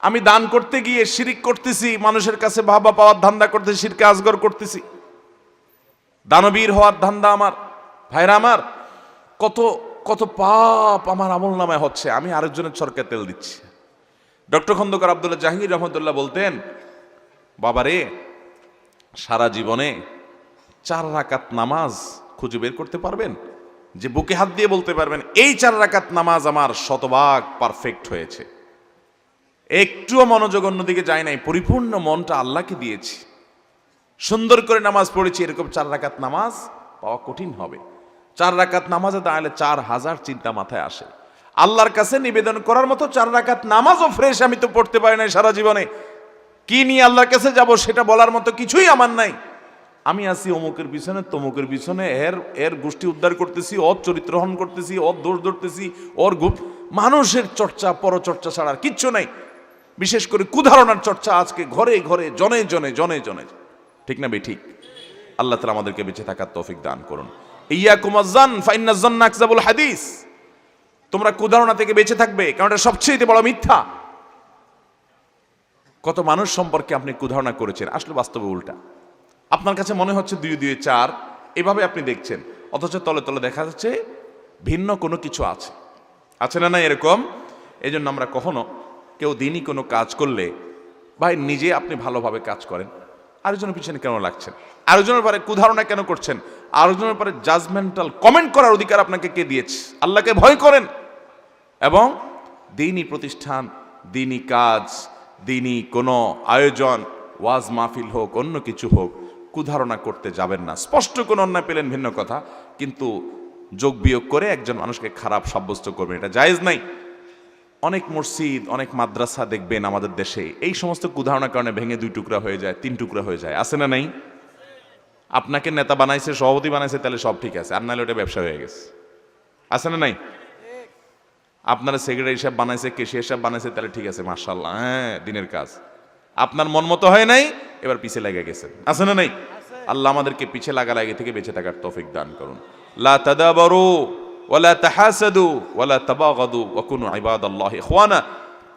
আমি দান করতে গিয়ে শিরিক করতেছি, মানুষের কাছে বাহবা পাওয়ার ধান্দা করতেছি, শিরকে আসগর করতেছি, দানবীর হওয়ার ধান্দা আমার। ভাইরা আমার, কত কত পাপ আমার আমল নামায় হচ্ছে, আমি আরেকজনের চরকে তেল দিচ্ছি। ডক্টর খন্দকার আব্দুল্লাহ জাহাঙ্গীর রহমতুল্লাহ বলতেন, বাবারে সারা জীবনে 4 রাকাত নামাজ খুঁজে বের করতে পারবেন যে বুকে হাত দিয়ে বলতে পারবেন এই 4 রাকাত নামাজ আমার শতভাগ পারফেক্ট হয়েছে, একটুও মনোযোগ অন্যদিকে যায় নাই, পরিপূর্ণ মনটা আল্লাহকে দিয়েছি, সুন্দর করে নামাজ পড়েছি, এরকম 4 রাকাত নামাজ পাওয়া কঠিন হবে। 4 রাকাত নামাজে দাঁড়ালে 4000 চিন্তা মাথায় আসে। আল্লাহর কাছে নিবেদন করার মতো 4 রাকাত নামাজও ফ্রেশ আমি তো পড়তে পারি না সারা জীবনে, কি নিয়ে আল্লাহর কাছে যাব সেটা বলার মতো কিছুই আমার নাই। আমি আছি অমুকের পিছনে তমুকের পিছনে, এর গোষ্ঠী উদ্ধার করতেছি, ওর চরিত্র হরণ করতেছি, ওর দোষ ধরতেছি, ওর মানুষের চর্চা পরচর্চা ছাড়া আর কিচ্ছু নাই। বিশেষ করে কুধারণার চর্চা আজকে ঘরে ঘরে জনে জনে জনে জনে, ঠিক না বেঠিক? আল্লাহ তাআলা আমাদেরকে বেঁচে থাকার তৌফিক দান করুন। ইয়াকুম আয-যান ফাইন্নায যান্না আকযাবুল হাদিস, তোমরা কুধারণা থেকে বেঁচে থাকবে, কারণ এটা সবচেয়ে বড় মিথ্যা। কত মানুষ সম্পর্কে আপনি কুধারণা করেছেন, আসলে বাস্তবে উল্টা। আপনার কাছে মনে হচ্ছে 2 2 4, এভাবে আপনি দেখছেন, অথচ তলে তলে দেখা যাচ্ছে ভিন্ন কোনো কিছু আছে। আছে না না এরকম? এই জন্য আমরা কখনো কেউ দিনই কোনো কাজ করলে, ভাই নিজে আপনি ভালোভাবে কাজ করেন, আরেকজনের পিছনে কেন লাগছেন? আরেকজনের পরে কুধারণা কেন করছেন? আরেকজনের পরে জাজমেন্টাল কমেন্ট করার অধিকার আপনাকে কে দিয়েছে? আল্লাহকে ভয় করেন এবং দিনই প্রতিষ্ঠান, দিনই কাজ, দিনই কোনো আয়োজন, ওয়াজ মাহফিল হোক, অন্য কিছু হোক, কুধারণা করতে যাবেন না। স্পষ্ট কোনো অন্যায় পেলেন ভিন্ন কথা, কিন্তু যোগ বিয়োগ করে একজন মানুষকে খারাপ সাব্যস্ত করবেন, এটা জায়েজ নাই। অনেক মসজিদ, অনেক মাদ্রাসা দেখবেন আমাদের দেশে এই সমস্ত কুধারণার কারণে ভেঙে 2 টুকরা হয়ে যায়, 3 টুকরা হয়ে যায়। আছে না নাই? আপনাকে নেতা বানাইছে, সভাপতি বানাইছে, তাহলে সব ঠিক আছে, আর নাহলে ওটা ব্যবসা হয়ে গেছে। আছে না নাই? আপনারা সেক্রেটারি সাহেব বানাইছে, কেশিয়ার সাহেব বানাইছে, তাহলে ঠিক আছে, মাশাআল্লাহ, হ্যাঁ দিনের কাজ। আপনার মন মতো হয় নাই, এবার পিছে লেগে গেছে। আছে না নাই? আল্লাহ আমাদেরকে পিছে লাগা থেকে বেঁচে থাকার তৌফিক দান করুন। লা তাদাবারু ওয়ালা তাহাসাদু ওয়ালা তাবাগাদু ওয়া কুনু ইবাদাল্লাহি ইখওয়ানা,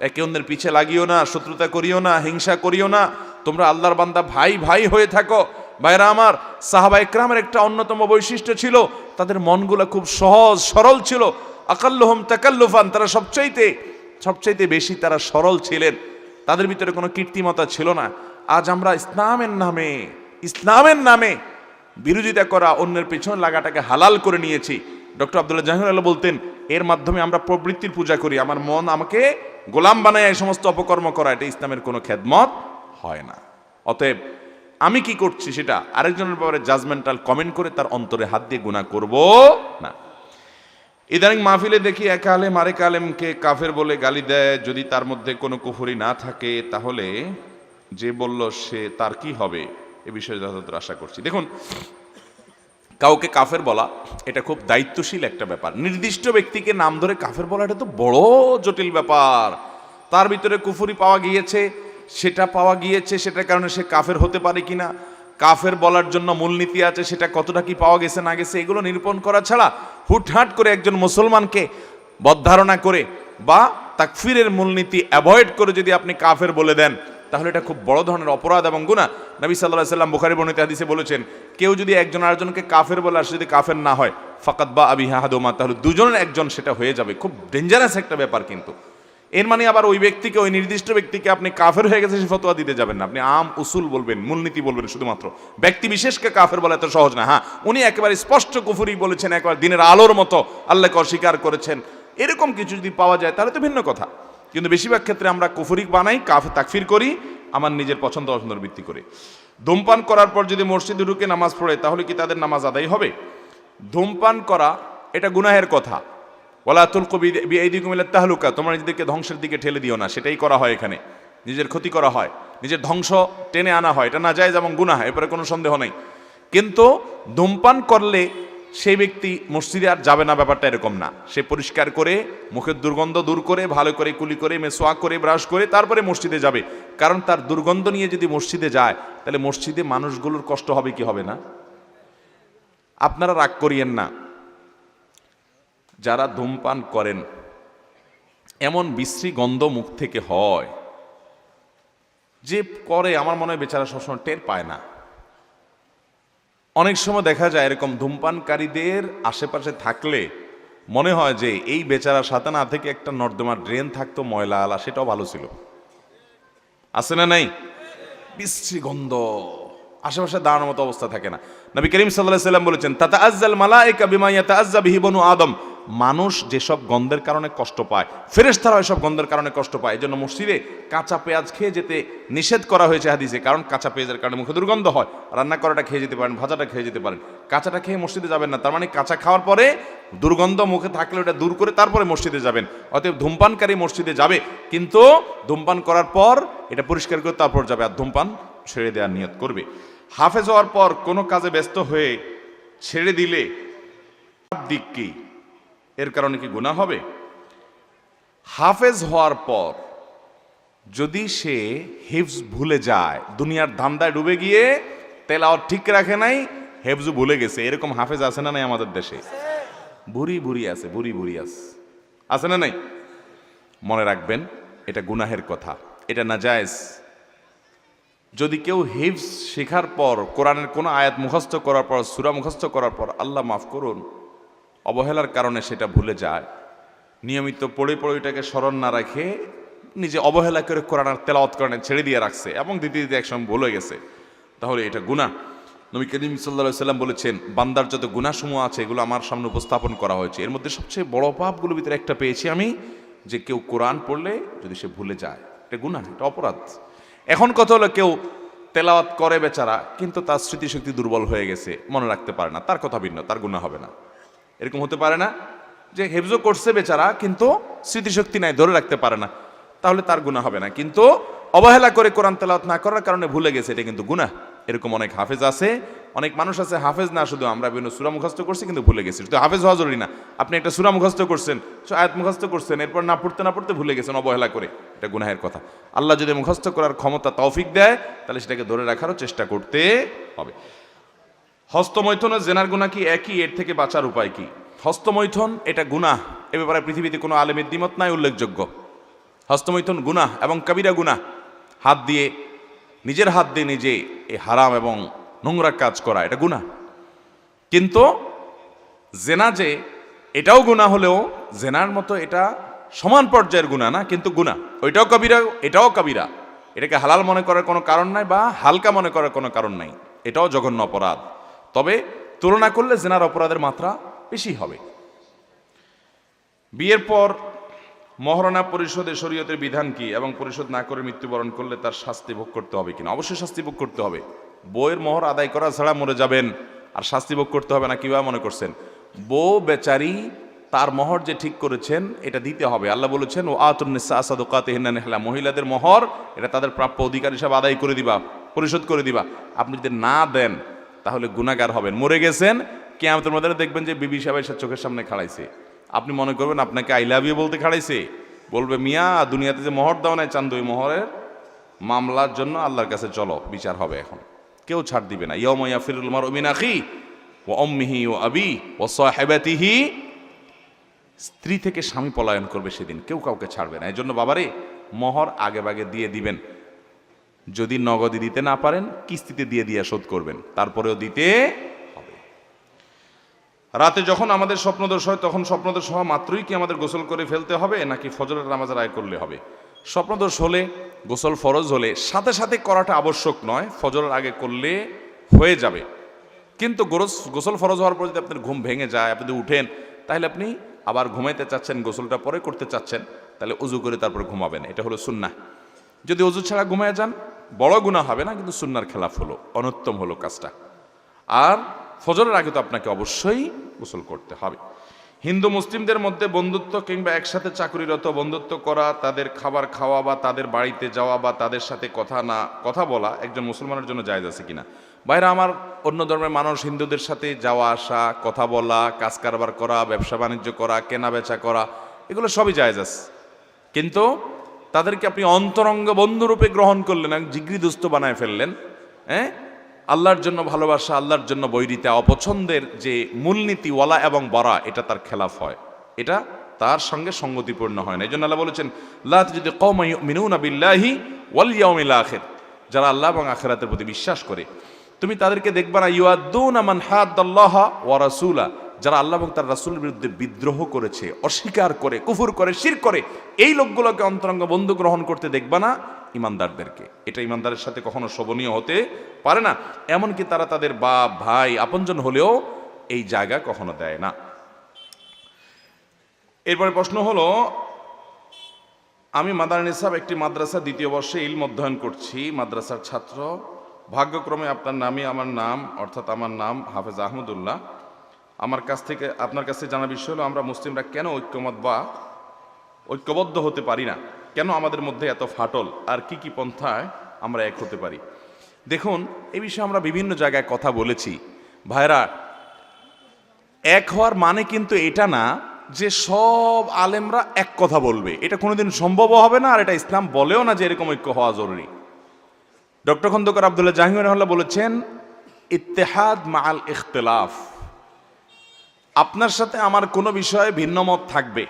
একে অন্যের পিছে লাগিও না, শত্রুতা করিও না, হিংসা করিও না, তোমরা আল্লাহর বান্দা, ভাই ভাই হয়ে থাকো। ভাইরা আমার, সাহাবা ইকরামের একটা অন্যতম বৈশিষ্ট্য ছিল, তাদের মনগুলো খুব সহজ সরল ছিল। আকাল্লুহুম তাকাল্লুফান, তারা সবচাইতে বেশি তারা সরল ছিলেন, তাদের ভিতরে কোনো কীর্তিমতা ছিল না। আজ আমরা ইসলামের নামে বিরোধিতা করা, অন্যের পেছনে লাগাটাকে হালাল করে নিয়েছি। ডক্টর আব্দুল্লাহ জাহাঙ্গীর বলতেন, এর মাধ্যমে আমরা প্রবৃত্তির পূজা করি, আমার মন আমাকে গোলাম বানায় এই সমস্ত অপকর্ম করা, এটা ইসলামের কোনো খেদমত হয় না। অতএব আমি কি করছি সেটা আরেকজনের ব্যাপারে জাজমেন্টাল কমেন্ট করে তার অন্তরে হাত দিয়ে গুনাহ করব না। ইদানিং মাহফিলে দেখি এক আলেম আরেক আলেমকে কাফের বলে গালি দেয়, যদি তার মধ্যে কোনো কুফরি না থাকে তাহলে যে বলল সে তার কি হবে, এ বিষয়ে যথাযথ আশা করছি। দেখুন, কাউকে কাফের বলা এটা খুব দায়িত্বশীল একটা ব্যাপার। নির্দিষ্ট ব্যক্তিকে নাম ধরে কাফের বলা এটা তো বড় জটিল ব্যাপার। তার ভিতরে কুফরি পাওয়া গিয়েছে, সেটার কারণে সে কাফের হতে পারে কিনা, কাফের বলার জন্য মূলনীতি আছে, সেটা কতটা কি পাওয়া গেছে না গেছে, এগুলো নিরূপণ করা ছাড়া হুটহাট করে একজন মুসলমানকে বদধারণা করে বা তাকফিরের মূলনীতি অ্যাভয়েড করে যদি আপনি কাফের বলে দেন, তাহলে এটা খুব বড় ধরনের অপরাধ এবং গুনাহ। নবী সাল্লাল্লাহু আলাইহি ওয়াসাল্লাম বুখারী বর্ণিত হাদিসে বলেছেন, কেউ যদি একজন আরেকজনকে কাফের বলে আর যদি কাফের না হয়, ফাকাদ বা বিহি আহাদুহুমা, তাহলে দুজনের একজন সেটা হয়ে যাবে। খুব ডেঞ্জারাস একটা ব্যাপার। কিন্তু এর মানে আবার ওই ব্যক্তিকে, ওই নির্দিষ্ট ব্যক্তিকে আপনি কাফের হয়ে গেছে সে ফতোয়া দিতে যাবেন না। আপনি আম উসুল বলবেন, মূলনীতি বলবেন শুধুমাত্র। ব্যক্তি বিশেষকে কাফের বলা এত সহজ না। হ্যাঁ, উনি একেবারে স্পষ্ট কুফরি বলেছেন, একবার দিনের আলোর মতো আল্লাহকে অস্বীকার করেছেন, এরকম কিছু যদি পাওয়া যায় তাহলে তো ভিন্ন কথা। কিন্তু বেশিরভাগ ক্ষেত্রে আমরা কুফরি বানাই, তাকফির করি আমার নিজের পছন্দ অপছন্দের ভিত্তি করে। ধূমপান করার পর যদি মসজিদে ঢুকে নামাজ পড়ে, তাহলে কি তাদের নামাজ আদায় হবে? ধূমপান করা এটা গুনাহের কথা। ওয়ালা তুলকু বিআইদিকুম ইলা তাহলুকা, তোমরা নিজেদেরকে ধ্বংসের দিকে ঠেলে দিও না, সেটাই করা হয় এখানে। নিজের ক্ষতি করা হয়, নিজের ধ্বংস টেনে আনা হয়, এটা নাজায়েজ এবং গুনাহ, এরপরে কোনো সন্দেহ নেই। কিন্তু ধূমপান করলে সেই ব্যক্তি মসজিদে আর যাবে না, ব্যাপারটা এরকম না। সে পরিষ্কার করে মুখের দুর্গন্ধ দূর করে ভালো করে কুলি করে মেসওয়াক করে ব্রাশ করে তারপরে মসজিদে যাবে। কারণ তার দুর্গন্ধ নিয়ে যদি মসজিদে যায় তাহলে মসজিদে মানুষগুলোর কষ্ট হবে কি হবে না? আপনারা রাগ করিয়েন না, যারা ধূমপান করেন এমন বিশ্রী গন্ধ মুখ থেকে হয় যে করে, আমার মনে হয় বেচারা সবসময় টের পায় না। অনেক সময় দেখা যায় এরকম ধূমপানকারীদের আশেপাশে থাকলে মনে হয় যে এই বেচারার সাথে না থেকে একটা নর্দমার ড্রেন থাকতো ময়লা আলা, সেটাও ভালো ছিল। আছে না নাই? বিশ্রী গন্ধ, আশেপাশে দাঁড়ানোর মতো অবস্থা থাকে না। নবী করিম সাল্লাল্লাহু আলাইহি ওয়াসাল্লাম বলেছেন, তাতাআজ্জাল মালায়েকা বিমা ইয়াতাআজ্জা বিহি বনু আদম। মানুষ যেসব গন্ধের কারণে কষ্ট পায়, ফেরেশতারা এসব গন্ধের কারণে কষ্ট পায়। এজন্য মসজিদে কাঁচা পেঁয়াজ খেয়ে যেতে নিষেধ করা হয়েছে হাদিসে, কারণ কাঁচা পেঁয়াজের কারণে মুখে দুর্গন্ধ হয়। রান্না করাটা খেয়ে যেতে পারেন, ভাজাটা খেয়ে যেতে পারেন, কাঁচাটা খেয়ে মসজিদে যাবেন না। তার মানে কাঁচা খাওয়ার পরে দুর্গন্ধ মুখে থাকলে ওটা দূর করে তারপরে মসজিদে যাবেন। অতএব ধূমপানকারী মসজিদে যাবে, কিন্তু ধূমপান করার পর এটা পরিষ্কার করে তারপর যাবে, আর ধূমপান ছেড়ে দেওয়ার নিয়ত করবে। হাফেজ হওয়ার পর কোনো কাজে ব্যস্ত হয়ে ছেড়ে দিলে দিক কি, এর কারণে কি গুনাহ হবে? হাফেজ হওয়ার পর যদি সে হিফজ ভুলে যায়, দুনিয়ার ধান্দায় ডুবে গিয়ে তেলাওয়াত ঠিক রাখে নাই, হিফজ ভুলে গেছে, এরকম হাফেজ আছে না নাই আমাদের দেশে? বুড়ি বুড়ি আছে, বুড়ি বুড়ি আছে না নাই? মনে রাখবেন, এটা গুনাহের কথা, এটা নাজায়েজ। যদি কেউ হিফজ শেখার পর, কোরআনের কোনো আয়াত মুখস্থ করার পর, সূরা মুখস্থ করার পর, আল্লাহ মাফ করুন, অবহেলার কারণে সেটা ভুলে যায়, নিয়মিত পড়ে পড়ে এটাকে স্মরণ না রাখে নিজে অবহেলা করে কোরআনের তেলাওয়াত কোরআনে ছেড়ে দিয়ে রাখছে এবং দিতে দিতে একসময় ভুলে গেছে, তাহলে এটা গুনাহ। নবী করিম সাল্লাল্লাহু আলাইহি ওয়াসাল্লাম বলেছেন, বান্দার যত গুনাহসমূহ আছে এগুলো আমার সামনে উপস্থাপন করা হয়েছে, এর মধ্যে সবচেয়ে বড় পাপগুলোর ভিতরে একটা পেয়েছি আমি, যে কেউ কোরআন পড়লে যদি সে ভুলে যায়, এটা গুনাহ, এটা অপরাধ। এখন কথা হলো, কেউ তেলাওয়াত করে বেচারা, কিন্তু তার স্মৃতিশক্তি দুর্বল হয়ে গেছে, মনে রাখতে পারে না, তার কথা ভিন্ন, তার গুনাহ হবে না। এরকম হতে পারে না যে হেফজও করছে বেচারা কিন্তু স্মৃতিশক্তি নাই, ধরে রাখতে পারে না, তাহলে তার গুনাহ হবে না। কিন্তু অবহেলা করে কোরআন তেলাওয়াত না করার কারণে ভুলে গেছে, এটা কিন্তু গুনাহ। এরকম অনেক হাফেজ আছে, অনেক মানুষ আছে হাফেজ না, শুধু আমরা বিভিন্ন সূরা মুখস্থ করছি কিন্তু ভুলে গেছি। শুধু হাফেজ হওয়া জরুরি না, আপনি একটা সূরা মুখস্থ করছেন, আয়াত মুখস্থ করছেন, এরপর না পড়তে না পড়তে ভুলে গেছেন অবহেলা করে, এটা গুনাহের কথা। আল্লাহ যদি মুখস্থ করার ক্ষমতা তৌফিক দেয় তাহলে সেটাকে ধরে রাখারও চেষ্টা করতে হবে। হস্তমৈথুন ও জেনার গুনাহ কি একই? এর থেকে বাঁচার উপায় কি? হস্তমৈথুন এটা গুনাহ, এ ব্যাপারে পৃথিবীতে কোনো আলেমের দ্বিমত নাই, উল্লেখযোগ্য। হস্তমৈথুন গুনাহ এবং কবিরা গুনাহ। হাত দিয়ে, নিজের হাত দিয়ে নিজে এই হারাম এবং নোংরা কাজ করা, এটা গুনাহ। কিন্তু জেনা যে এটাও গুনাহ হলেও জেনার মতো এটা সমান পর্যায়ের গুনাহ না, কিন্তু গুনাহ, ওইটাও কবিরা এটাও কবিরা। এটাকে হালাল মনে করার কোনো কারণ নাই বা হালকা মনে করার কোনো কারণ নাই, এটাও জঘন্য অপরাধ। তবে তুলনা করলে জেনার অপরাধের মাত্রা বেশি হবে। বিয়ের পর মহরানা পরিশোধে শরীয়তের বিধান কি এবং পরিশোধ না করে মৃত্যুবরণ করলে তার শাস্তি ভোগ করতে হবে কিনা? অবশ্যই শাস্তি ভোগ করতে হবে। বউয়ের মোহর আদায় করা ছাড়া মরে যাবেন আর শাস্তি ভোগ করতে হবে না, কিভাবে মনে করছেন? বউ বেচারি তার মোহর যে ঠিক করেছেন এটা দিতে হবে। আল্লাহ বলেছেন, ও আতুন্নিসা সাদুকাতিহিন্না নিহলা, মহিলাদের মোহর এটা তাদের প্রাপ্য অধিকার হিসাবে আদায় করে দিবা, পরিশোধ করে দিবা। আপনি যদি না দেন তাহলে গুনাহগার হবেন। মরে গেছেন, কিয়ামতের মধ্যে দেখবেন যে বিবি সাহেব এসে চোখের সামনে খাড়াইছে, আপনি মনে করবেন আপনাকে আই লাভ ইউ বলতে খাড়াইছে, বলবে মিয়া দুনিয়াতে যে মোহর দাও নাই চান্দুই মোহরের মামলার জন্য আল্লাহর কাছে চলো, বিচার হবে। এখন কেউ ছাড় দিবে না। ইয়াউমা ইয়াফিরুল মারউ মিন আখি ওয়া উম্মিহি ওয়া আবি ওয়া সাহিবাতিহি, স্ত্রী থেকে স্বামী পলায়ন করবে সেদিন, কেউ কাউকে ছাড়বে না। এজন্য বাবারে মোহর আগে ভাগে দিয়ে দিবেন। যদি নগদে দিতে না পারেন কিস্তিতে দিয়ে দিয়ে শোধ করবেন, তারপরেও দিতে হবে। রাতে যখন আমাদের স্বপ্নদোষ হয় তখন স্বপ্নদোষ হওয়া মাত্রই কি আমাদের গোসল করে ফেলতে হবে নাকি ফজরের নামাজের আয় করলে হবে? স্বপ্নদোষ হলে, গোসল ফরজ হলে সাথে সাথে করাটা আবশ্যক নয়, ফজরের আগে করলে হয়ে যাবে। কিন্তু গোসল ফরজ হওয়ার পর যদি আপনার ঘুম ভেঙে যায়, আপনি উঠেন, তাহলে আপনি আবার ঘুমাইতে চাচ্ছেন, গোসলটা পরে করতে চাচ্ছেন, তাহলে উজু করে তারপর ঘুমাবেন, এটা হলো সুন্নাহ। যদি উজু ছাড়া ঘুমায় যান বড় গুনাহ হবে না, কিন্তু সুন্নাহর খেলাফ হলো, অনুত্তম হলো কাজটা। আর ফজরের আগে তো আপনাকে অবশ্যই গোসল করতে হবে। হিন্দু মুসলিমদের মধ্যে বন্ধুত্ব কিংবা একসাথে চাকরিরত বন্ধুত্ব করা, তাদের খাবার খাওয়া বা তাদের বাড়িতে যাওয়া বা তাদের সাথে কথা বলা একজন মুসলমানের জন্য জায়েজ আছে কিনা? বাইরে আমার অন্য ধর্মের মানুষ হিন্দুদের সাথে যাওয়া আসা, কথা বলা, কাজ কারবার করা, ব্যবসা বাণিজ্য করা, কেনা বেচা করা, এগুলো সবই জায়েজ আছে। কিন্তু তাদেরকে আপনি অন্তরঙ্গ বন্ধুরূপে গ্রহণ করলেন, জিগরি দোস্ত বানায় ফেললেন। হ্যাঁ, আল্লাহর জন্য ভালোবাসা, আল্লাহর জন্য বৈরিতা, অপছন্দের যে মূলনীতি ওয়ালা এবং বরা, এটা তার খেলাফ হয়, এটা তার সঙ্গে সঙ্গতিপূর্ণ হয় না। এই জন্য আল্লাহ বলেছেন, লা তাজিদু কওমান ইউমিনুনা বিল্লাহি ওয়াল ইয়াউমিল আখির, যারা আল্লাহ এবং আখিরাতের প্রতি বিশ্বাস করে তুমি তাদেরকে দেখবা না, ইউআদ্দুনা মান হাদ্দাল্লাহা ওয়া রাসূলা, যারা আল্লাহ এবং তার রাসূলের বিরুদ্ধে বিদ্রোহ করেছে, অস্বীকার করে, কুফর করে, শিরক করে, এই লোকগুলোকে অন্তরঙ্গ বন্ধু গ্রহণ করতে দেখবা না ইমানদারদেরকে। এটা ইমানদারের সাথে কখনো শোভনীয় হতে পারে না। এমনকি তারা তাদের বাপ ভাই আপনজন হলেও এই জায়গা কখনো দেয় না। এরপরে প্রশ্ন হলো, আমি মাদারীসাব একটি মাদ্রাসা দ্বিতীয় বর্ষে ইলম অধ্যয়ন করছি, মাদ্রাসার ছাত্র। ভাগ্যক্রমে আপনার নামই আমার নাম, অর্থাৎ আমার নাম হাফেজ আহমদুল্লাহ। আপনার কাছে জানা বিষয় হলো, আমরা মুসলিমরা কেন ঐক্যবদ্ধ হতে পারি না? কেন আমাদের মধ্যে এত ফাটল? আর কি কি পন্থায় আমরা এক হতে পারি? দেখুন, এই বিষয়ে আমরা বিভিন্ন জায়গায় কথা বলেছি। ভাইরা, এক হওয়ার মানে কিন্তু এটা না যে সব আলেমরা এক কথা বলবে, এটা কোনোদিন সম্ভব হবে না। আর এটা ইসলাম বলেও না যে এরকম ঐক্য হওয়া জরুরি। ডক্টর খন্দকার আব্দুল্লাহ জাহাঙ্গীর রাহিমাহুল্লাহ বলেছেন, ইত্তেহাদ মাআল ইখতিলাফ, আপনার সাথে আমার কোনো বিষয়ে ভিন্ন মত থাকবে,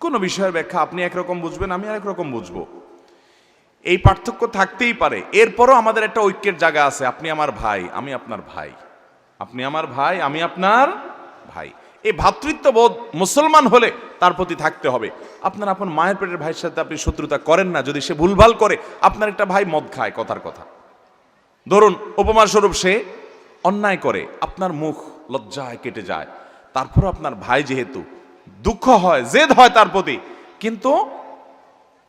কোনো বিষয়ের ব্যাখ্যা আপনি একরকম বুঝবেন, আমি আরেক রকম বুঝবো, এই পার্থক্য থাকতেই পারে। এরপরও আমাদের একটা ঐক্যের জায়গা আছে। আপনি আমার ভাই, আমি আপনার ভাই, আপনি আমার ভাই, আমি আপনার ভাই। এই ভ্রাতৃত্ববোধ মুসলমান হলে তার প্রতি থাকতে হবে। আপনার আপন মায়ের পেটের ভাইয়ের সাথে আপনি শত্রুতা করেন না যদি সে ভুলভাল করে। আপনার একটা ভাই মদ খায়, কথার কথা, ধরুন উপমা স্বরূপ সে অন্যায় করে, আপনার মুখ লজ্জায় কেটে যায়, তারপর আপনার ভাই যেহেতু দুঃখ হয়, জেদ হয় তার প্রতি, কিন্তু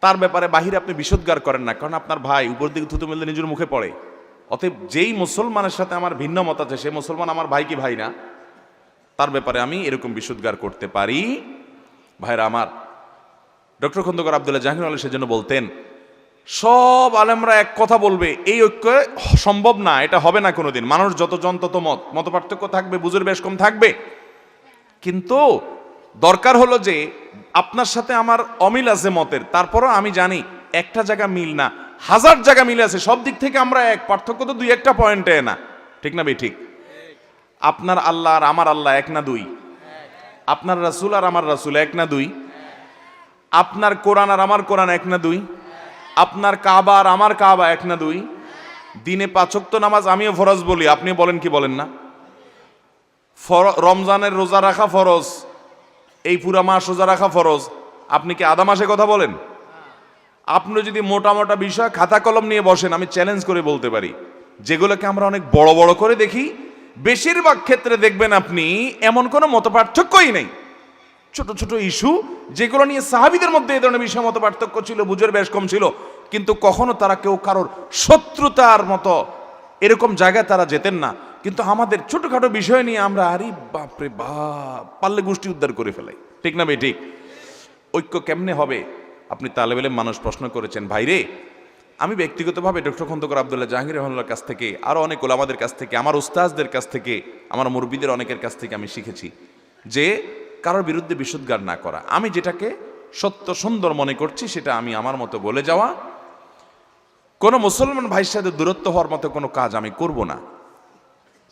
তার ব্যাপারে বাহিরে আপনি বিষোদ্গার করেন না, কারণ আপনার ভাই উপর দিকে থুতু মেললে নিজের মুখে পড়ে। অতএব যেই মুসলমানের সাথে আমার ভিন্ন মত আছে, সে মুসলমান আমার ভাই কি ভাই না? তার ব্যাপারে আমি এরকম বিষোদ্গার করতে পারি। ভাইরা আমার, ডক্টর খন্দকার আব্দুল্লাহ জাহাঙ্গীর আলী সেজন্য বলতেন, সব আলেমরা এক কথা বলবে, এই ঐক্য সম্ভব না, এটা হবে না কোনোদিন। মানুষ যতজন তত মত পার্থক্য থাকবে, বুঝের বেশ কম থাকবে, কিন্তু দরকার হলো যে আপনার সাথে আমার অমিল আছে মতের, তারপরও আমি জানি একটা জায়গা মিল না, হাজার জায়গা মিল আছে, সব দিক থেকে আমরা এক, পার্থক্য তো দুই একটা পয়েন্টে না, ঠিক না ভাই? ঠিক। আপনার আল্লাহ আর আমার আল্লাহ এক না দুই? আপনার রাসূল আর আমার রাসূল এক না দুই? আপনার কোরআন আর আমার কোরআন এক না দুই? আপনার কাবা আর আমার কাবা এক না দুই? দিনে 5 ওয়াক্ত নামাজ আমিও ফরজ বলি, আপনি বলেন কি বলেন না? রমজানের রোজা রাখা ফরজ, এই পুরা মাস রোজা রাখা ফরজ, আপনি কি আধা মাসে কথা বলেন? আপনি যদি মোটা মোটা বিষয় খাতা কলম নিয়ে বসেন, আমি চ্যালেঞ্জ করে বলতে পারি, যেগুলোকে আমরা অনেক বড় বড় করে দেখি, বেশিরভাগ ক্ষেত্রে দেখবেন আপনি এমন কোনো মতপার্থক্যই নেই। ছোট ছোট ইস্যু যেগুলো নিয়ে সাহাবীদের মধ্যে এই ধরনের বিষয় মতপার্থক্য ছিল, বুঝের বেশ কম ছিল, কিন্তু কখনো তারা কেউ কারোর শত্রুতার মতো এরকম জায়গায় তারা যেতেন না। কিন্তু আমাদের ছোটখাটো বিষয় নিয়ে আমরা আরে বাপরে বাপ, পারলে গোষ্ঠী উদ্ধার করে ফেলাই, ঠিক না ভাই? ঠিক। ঐক্য কেমনে হবে? আপনি তালেব ইলম মানুষ প্রশ্ন করেছেন। ভাইরে, আমি ব্যক্তিগতভাবে ডক্টর খন্দকার আব্দুল্লাহ জাহাঙ্গীর রাহিমাহুল্লাহর কাছ থেকে, আরো অনেক ওলামাদের কাছ থেকে, আমার উস্তাজদের কাছ থেকে, আমার মুরব্বিদের অনেকের কাছ থেকে আমি শিখেছি যে কারোর বিরুদ্ধে বিষোদ্গার না করা। আমি যেটাকে সত্য সুন্দর মনে করছি সেটা আমি আমার মতো বলে যাওয়া, কোনো মুসলমান ভাইয়ের সাথে দূরত্ব হওয়ার মতো কোনো কাজ আমি করব না।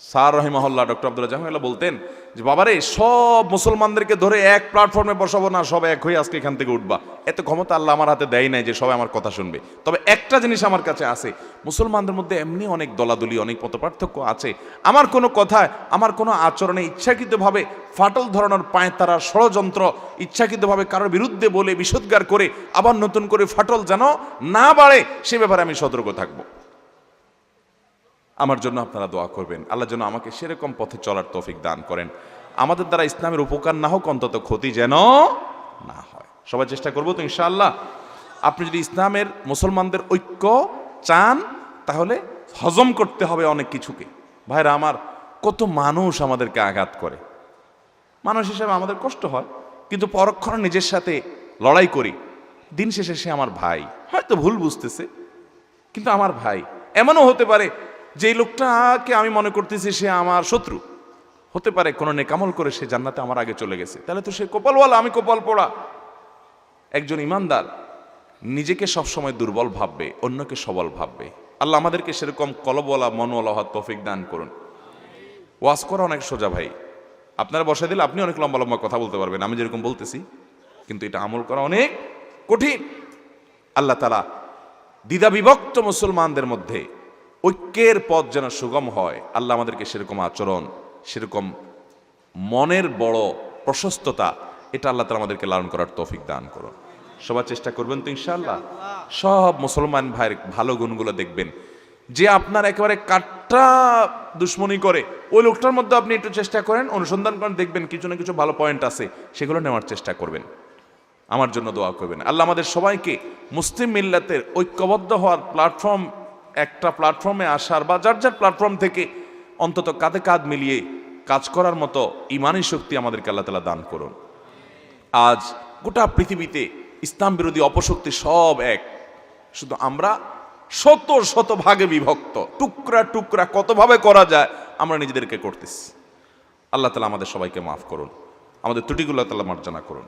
স্যার রহিমাহুল্লাহ, ডক্টর আব্দুল্লাহ জাহাঙ্গীর বলতেন যে বাবারে, সব মুসলমানদেরকে ধরে এক প্ল্যাটফর্মে বসাবো না, সব এক হয়ে আজকে এখান থেকে উঠবা, এত ক্ষমতা আল্লাহ আমার হাতে দেয় নাই যে সবাই আমার কথা শুনবে। তবে একটা জিনিস আমার কাছে আছে, মুসলমানদের মধ্যে এমনি অনেক দলাদলি, অনেক মতপার্থক্য আছে। আমার কোনো কথায়, আমার কোনো আচরণে ইচ্ছাকৃতভাবে ফাটল ধরানোর পায়তারা, ষড়যন্ত্র, ইচ্ছাকৃতভাবে কারোর বিরুদ্ধে বলে বিষোদ্গার করে আবার নতুন করে ফাটল যেন না বাড়ে, সে ব্যাপারে আমি সতর্ক থাকবো। আমার জন্য আপনারা দোয়া করবেন, আল্লাহ যেন আমাকে সেরকম পথে চলার তৌফিক দান করেন। আমাদের দ্বারা ইসলামের উপকার না হোক, অন্তত ক্ষতি যেন না হয়। সবাই চেষ্টা করবো তো ইনশাআল্লাহ। আপনি যদি ইসলামের, মুসলমানদের ঐক্য চান, তাহলে হজম করতে হবে অনেক কিছুকে। ভাইরা আমার, কত মানুষ আমাদেরকে আঘাত করে, মানুষ হিসেবে আমাদের কষ্ট হয়, কিন্তু পরক্ষণে নিজের সাথে লড়াই করি। দিন শেষে সে আমার ভাই, হয়তো ভুল বুঝতেছে কিন্তু আমার ভাই। এমনও হতে পারে যে এই লোকটাকে আমি মনে করতেছি সে আমার শত্রু, হতে পারে কোনো নেকামল করে সে জান্নাতে আমার আগে চলে গেছে, তাহলে তো সে কপালওয়ালা, আমি কপাল পোড়া। একজন ইমানদার নিজেকে সবসময় দুর্বল ভাববে, অন্যকে সবল ভাববে। আল্লাহ আমাদেরকে সেরকম কলবওয়ালা মনওয়ালা হওয়ার তৌফিক দান করুন। ওয়াজ করা অনেক সোজা ভাই, আপনারা বসাই দিলে আপনি অনেক লম্বা লম্বা কথা বলতে পারবেন, আমি যেরকম বলতেছি, কিন্তু এটা আমল করা অনেক কঠিন। আল্লাহ তাআলা দ্বিধা বিভক্ত মুসলমানদের মধ্যে ঐক্যের পথ যেন সুগম হয়, আল্লাহ আমাদেরকে সেরকম আচরণ, সেরকম মনের বড় প্রশস্ততা, এটা আল্লাহ তাআলা আমাদেরকে লালন করার তৌফিক দান করুন। সবার চেষ্টা করবেন তো ইনশাআল্লাহ। সব মুসলমান ভাইয়ের ভালো গুণগুলো দেখবেন। যে আপনার একেবারে কাট্টা দুশ্মনী করে, ওই লোকটার মধ্যে আপনি একটু চেষ্টা করেন, অনুসন্ধান করেন, দেখবেন কিছু না কিছু ভালো পয়েন্ট আছে, সেগুলো নেওয়ার চেষ্টা করবেন। আমার জন্য দোয়া করবেন। আল্লাহ আমাদের সবাইকে মুসলিম মিল্লাতের ঐক্যবদ্ধ হওয়ার প্ল্যাটফর্ম, একটা প্ল্যাটফর্মে আসার বা যার যার প্ল্যাটফর্ম থেকে অন্তত কাঁধে কাঁধ মিলিয়ে কাজ করার মতো ইমানি শক্তি আমাদেরকে আল্লাহ তাআলা দান করুন। আজ গোটা পৃথিবীতে ইসলাম বিরোধী অপশক্তি সব এক, শুধু আমরা শত শত ভাগে বিভক্ত, টুকরা টুকরা কতভাবে করা যায় আমরা নিজেদেরকে করতেছি। আল্লাহ তাআলা আমাদের সবাইকে মাফ করুন, আমাদের ত্রুটিগুলো তাআলা মার্জনা করুন।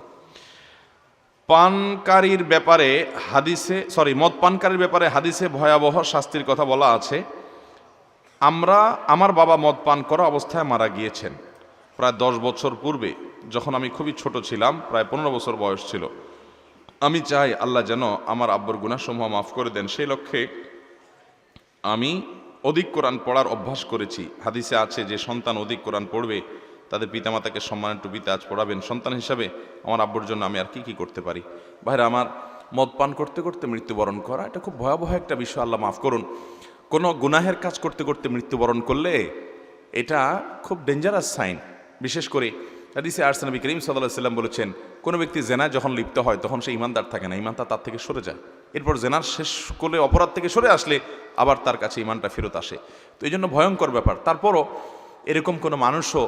পানকারীর ব্যাপারে হাদিসে মদ পানকারীর ব্যাপারে হাদিসে ভয়াবহ শাস্তির কথা বলা আছে। আমার বাবা মদ পান করা অবস্থায় মারা গিয়েছেন প্রায় 10 বছর পূর্বে, যখন আমি খুবই ছোট ছিলাম, প্রায় 15 বছর বয়স ছিল। আমি চাই আল্লাহ যেন আমার আব্বুর গুনাহসমূহ মাফ করে দেন। সেই লক্ষ্যে আমি অধিক কোরআন পড়ার অভ্যাস করেছি। হাদিসে আছে যে সন্তান অধিক কোরআন পড়বে তাদের পিতামাতাকে সম্মানের টুপিতে আজ পড়াবেন। সন্তান হিসাবে আমার আব্বুর জন্য আমি আর কি করতে পারি? ভাইরা আমার, মদ পান করতে করতে মৃত্যুবরণ করা এটা খুব ভয়াবহ একটা বিষয়, আল্লাহ মাফ করুন। কোনো গুনাহের কাজ করতে করতে মৃত্যুবরণ করলে এটা খুব ডেঞ্জারাস সাইন। বিশেষ করে হাদিসে আসছে নবী করিম সাল্লাল্লাহু আলাইহি ওয়াসাল্লাম বলেছেন, কোনো ব্যক্তি জেনায় যখন লিপ্ত হয় তখন সে ইমানদার থাকে না, ইমানটা তার থেকে সরে যায়। এরপর জেনার শেষ করে অপরাধ থেকে সরে আসলে আবার তার কাছে ইমানটা ফেরত আসে। তো এই জন্য ভয়ঙ্কর ব্যাপার। তারপরও এরকম কোনো মানুষও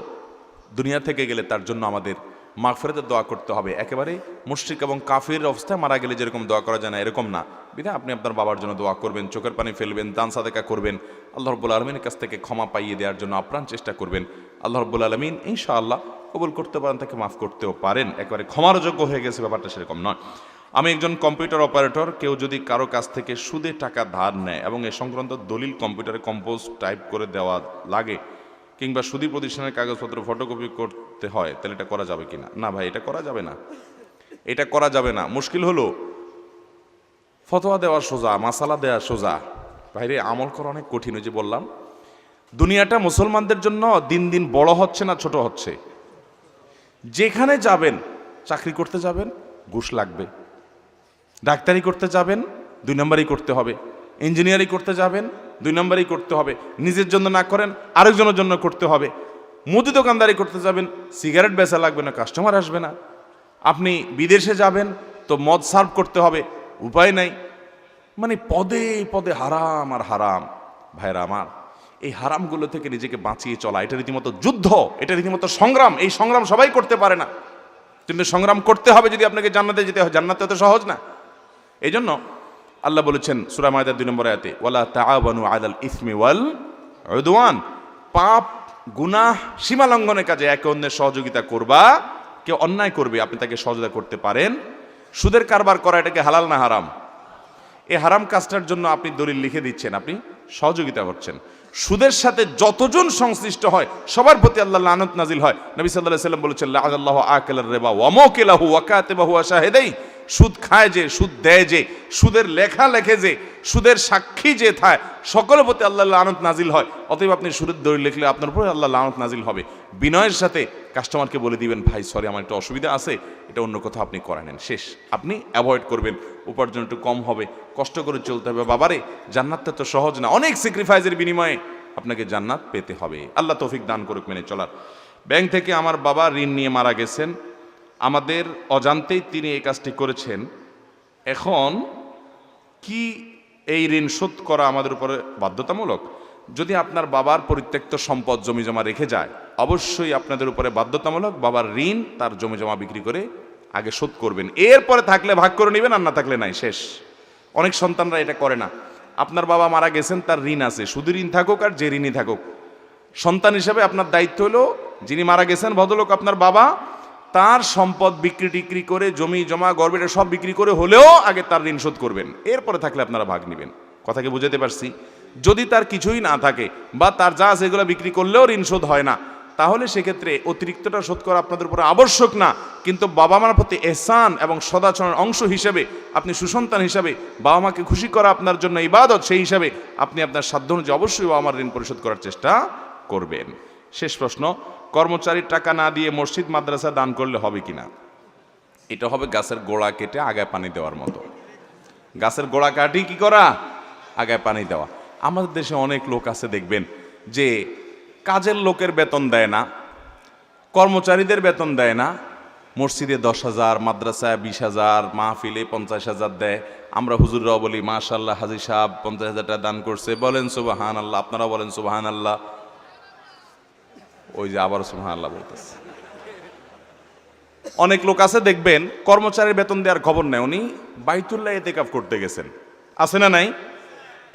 দুনিয়া থেকে গেলে তার জন্য আমাদের মাগফিরাতের দোয়া করতে হবে। একেবারে মুশরিক এবং কাফির অবস্থায় মারা গেলে যেরকম দোয়া করা যায় না, এরকম না। বিধায় আপনি আপনার বাবার জন্য দোয়া করবেন, চোখের পানি ফেলবেন, দান সাদেকা করবেন, আল্লাহ রাব্বুল আলামিনের কাছ থেকে ক্ষমা পাইয়ে দেওয়ার জন্য আপ্রাণ চেষ্টা করবেন। আল্লাহ রাব্বুল আলামিন ইনশাআল্লাহ কবুল করতে পারেন, তাকে মাফ করতেও পারেন। একেবারে ক্ষমার যোগ্য হয়ে গেছে, ব্যাপারটা সেরকম নয়। আমি একজন কম্পিউটার অপারেটর। কেউ যদি কারো কাছ থেকে সুদে টাকা ধার নেয় এবং এ সংক্রান্ত দলিল কম্পিউটারে কম্পোজ টাইপ করে দেওয়া লাগে, কিংবা সুদী প্রতিষ্ঠানের কাগজপত্র ফটোকপি করতে হয়, তাহলে এটা করা যাবে কিনা? না ভাই, এটা করা যাবে না, এটা করা যাবে না। মুশকিল হলো ফতোয়া দেওয়া সোজা, মাসালা দেওয়া সোজা, ভাইরে আমল করা অনেক কঠিন। ওই যে বললাম, দুনিয়াটা মুসলমানদের জন্য দিন দিন বড় হচ্ছে না ছোট হচ্ছে। যেখানে যাবেন, চাকরি করতে যাবেন ঘুষ লাগবে, ডাক্তারি করতে যাবেন 2 নম্বরই করতে হবে, ইঞ্জিনিয়ারিং করতে যাবেন 2 নম্বরই করতে হবে, নিজের জন্য না করেন আরেকজনের জন্য করতে হবে। মুদি দোকানদারি করতে যাবেন, সিগারেট বেচা লাগবে না, কাস্টমার আসবে না। আপনি বিদেশে যাবেন তো মদ সার্ভ করতে হবে, উপায় নাই। মানে পদে পদে হারাম আর হারাম। ভাইরা আমার, এই হারামগুলো থেকে নিজেকে বাঁচিয়ে চলা এটা রীতিমতো যুদ্ধ, এটা রীতিমতো সংগ্রাম। এই সংগ্রাম সবাই করতে পারে না, কিন্তু সংগ্রাম করতে হবে যদি আপনাকে জান্নাতে যেতে হয়। জান্নাতে তো সহজ না। এই জন্য আল্লাহ বলেছেন সূরা মায়েদার 2 নম্বর আয়াতে, ওয়ালা তাআওয়ানু আলাল ইসমি ওয়াল উদওয়ান, পাপ গুনাহ সীমা লঙ্ঘনের কাজে একে অন্যের সহযোগিতা করবা। কেউ অন্যায় করবে, আপনি তাকে সহযোগিতা করতে পারেন। সুদের কারবার করা এটাকে হালাল না হারাম? এই হারাম কাজটার জন্য আপনি দলিল লিখে দিচ্ছেন, আপনি সহযোগিতা করছেন। সুদের সাথে যতজন সংশ্লিষ্ট হয় সবার প্রতি আল্লাহ লানত নাজিল হয়। নবী সাল্লাল্লাহু আলাইহি ওয়াসাল্লাম বলেছেন, লাআনাল্লাহু আকিলার রিবা ওয়া মুকিলাহু ওয়া কাতিবাহু ওয়া শাহিদাই। সুদ খায় যে, সুদ দেয় যে, সুদের লেখা লেখে যে, সুদের সাক্ষী যে থাকে, সকলের প্রতি আল্লাহ লানত নাজিল হয়। অতএব আপনি সুদের দলিল লিখলে আপনার উপরে আল্লাহ লানত নাজিল হবে। বিনয়ের সাথে কাস্টমারকে বলে দিবেন, ভাই সরি আমার একটা অসুবিধা আছে, এটা অন্য কোথাও আপনি করে নেন, শেষ। আপনি অ্যাভয়েড করবেন, উপার্জন একটু কম হবে, কষ্ট করে চলতে হবে। বাবারে, জান্নাতটা তো সহজ না, অনেক স্যাক্রিফাইসের বিনিময়ে আপনাকে জান্নাত পেতে হবে। আল্লাহ তৌফিক দান করুক মেনে চলার। ব্যাংক থেকে আমার বাবা ঋণ নিয়ে মারা গেছেন, আমাদের অজান্তেই তিনি এই কাজটি করেছেন। এখন কি এই ঋণ শোধ করা আমাদের উপরে বাধ্যতামূলক? যদি আপনার বাবার পরিত্যক্ত সম্পদ জমি জমা রেখে যায় অবশ্যই আপনাদের উপরে বাধ্যতামূলক বাবার ঋণ তার জমি জমা বিক্রি করে আগে শোধ করবেন, এরপরে থাকলে ভাগ করে নেবেন, আর না থাকলে নাই, শেষ। অনেক সন্তানরা এটা করে না। আপনার বাবা মারা গেছেন, তার ঋণ আছে, শুধু ঋণ থাকুক আর যে ঋণই থাকুক, সন্তান হিসেবে আপনার দায়িত্ব হলো যিনি মারা গেছেন ভদ্রলোক আপনার বাবা, তার সম্পদ বিক্রি টিক্রি করে জমি জমা গর্বেটা সব বিক্রি করে হলেও আগে তার ঋণ শোধ করবেন, এরপরে থাকলে আপনারা ভাগ নেবেন। কথাকে বুঝাতে পারছি? যদি তার কিছুই না থাকে বা তার যা আছে এগুলো বিক্রি করলেও ঋণ শোধ হয় না, তাহলে সেক্ষেত্রে অতিরিক্তটা শোধ করা আপনাদের উপরে আবশ্যক না, কিন্তু বাবা মার প্রতি এহসান এবং সদাচরণের অংশ হিসেবে আপনি সুসন্তান হিসাবে বাবা মাকে খুশি করা আপনার জন্য ইবাদত, সেই হিসাবে আপনি আপনার সাধ্য অনুযায়ী অবশ্যই বাবা মার ঋণ পরিশোধ করার চেষ্টা করবেন। শেষ প্রশ্ন, কর্মচারীর টাকা না দিয়ে মসজিদ মাদ্রাসা দান করলে হবে কিনা? এটা হবে গাছের গোড়া কেটে আগায় পানি দেওয়ার মতো। গাছের গোড়া কাটি কি করা? আগায় পানি দেওয়া। আমাদের দেশে অনেক লোক আছে দেখবেন যে কাজের লোকের বেতন দেয় না, কর্মচারীদের বেতন দেয় না, মসজিদে 10,000, মাদ্রাসায় 20,000, মাহফিলে 50,000 দেয়। আমরা হুজুররাও বলি মাশাআল্লাহ হাজী সাহেব 50,000 টাকা দান করছে, বলেন সুবহানাল্লাহ, আপনারা বলেন সুবহানাল্লাহ। ওই যে আবার সুবহানাল্লাহ বলতেছে। অনেক লোক আছে দেখবেন কর্মচারীর বেতন দেওয়ার খবর নেই, উনি বাইতুল্লাহ ইতিকাফ করতে গেছেন, আছে না নাই?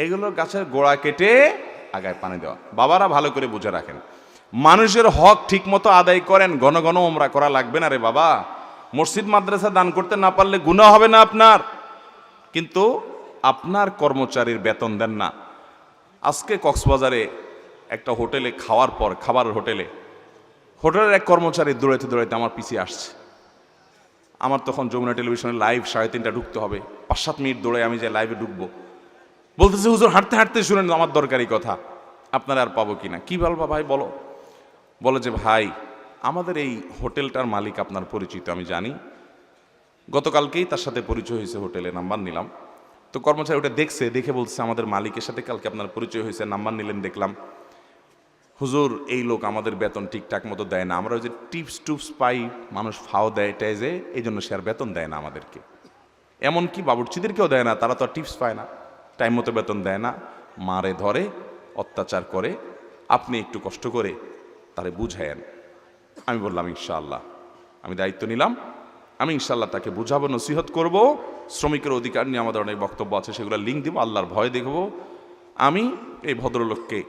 এগুলো গাছের গোড়া কেটে আগায় পানি দেওয়া। বাবারা ভালো করে বুঝে রাখেন, মানুষের হক ঠিক মতো আদায় করেন, ঘন ঘন ওমরা করা লাগবে না রে বাবা। মসজিদ মাদ্রাসা দান করতে না পারলে গুনাহ হবে না আপনার, কিন্তু আপনার কর্মচারীর বেতন দেন না। আজকে কক্সবাজারে একটা হোটেলে খাওয়ার পর, খাবারের হোটেলের এক কর্মচারী দৌড়াইতে দৌড়াইতে আমার পিছিয়ে আসছে। আমার তখন যমুনা টেলিভিশনে লাইভ 3:30 ঢুকতে হবে, 5-7 মিনিট দৌড়ে আমি যে লাইভে ঢুকবো, বলতেছে হুজুর হাঁটতে হাঁটতে শুনেন আমার দরকারি কথা, আপনারা আর পাবো কিনা? কি বলবা ভাই বলো? বলে যে ভাই আমাদের এই হোটেলটার মালিক আপনার পরিচিত, আমি জানি, গতকালকেই তার সাথে পরিচয় হয়েছে, হোটেলে নাম্বার নিলাম। তো কর্মচারী ওটা দেখছে, দেখে বলছে আমাদের মালিকের সাথে কালকে আপনার পরিচয় হয়েছে, নাম্বার নিলেন দেখলাম। হুজুর এই লোক আমাদের বেতন ঠিকঠাক মতো দেয় না, আমরা ওই যে টিপস টুপস পাই, মানুষ ফাও দেয় টাইজে, এই জন্য সে আর বেতন দেয় না আমাদেরকে। এমনকি বাবুর্চিদেরকেও দেয় না, তারা তো আর টিপস পায় না, টাইম মতো বেতন দেয় না, মারে ধরে, অত্যাচার করে। আপনি একটু কষ্ট করে তারে বুঝায়েন। আমি বললাম ইনশাআল্লাহ, আমি দায়িত্ব নিলাম, আমি ইনশাআল্লাহ তাকে বুঝাবো, নসিহত করব। শ্রমিকের অধিকার নিয়ে আমাদের অনেক বক্তব্য আছে, সেগুলো লিঙ্ক দিব, আল্লাহর ভয় দেখব। আমি এই ভদ্রলোককে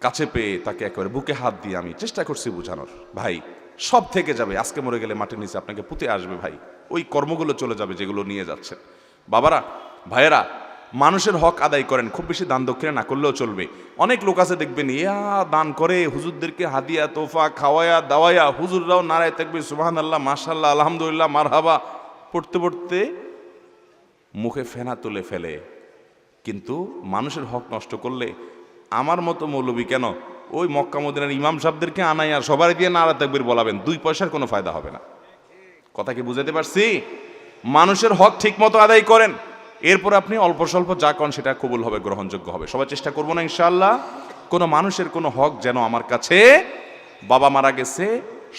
কাছে পেয়ে তাকে একেবারে বুকে হাত দিয়ে আমি চেষ্টা করছি বোঝানোর, ভাই সব থেকে যাবে, আজকে মরে গেলে মাটির নিচে আপনাকে পুঁতে আসবে ভাই, ওই কর্মগুলো চলে যাবে যেগুলো নিয়ে যাচ্ছেন। বাবারা, ভাইয়েরা, মানুষের হক আদায় করেন, খুব বেশি দান দক্ষিণা না করলেও চলবে। অনেক লোক আছে দেখবেন ইয়া দান করে, হুজুরদেরকে হাদিয়া তোফা খাওয়ায়া দাওয়ায়া, হুজুররাও নারায় তাকবীর সুবহানাল্লাহ মাশাআল্লাহ আলহামদুলিল্লাহ মারহাবা পড়তে পড়তে মুখে ফেনা তুলে ফেলে। কিন্তু মানুষের হক নষ্ট করলে আমার মতো মৌলবী কেন, ওই মক্কা মদিনার ইমাম সাহেবদেরকে আনাই আর সবাই দিয়ে নারায় তাকবীর বলাবেন, 2 পয়সার কোনো ফায়দা হবে না। কথা কি বুঝাতে পারছি? মানুষের হক ঠিক মতো আদায় করেন, এরপর আপনি অল্প স্বল্প যা করেন সেটা কবুল হবে, গ্রহণযোগ্য হবে। সবাই চেষ্টা করবো না ইনশাআল্লাহ? কোনো মানুষের কোনো হক যেন আমার কাছে, বাবা মারা গেছে,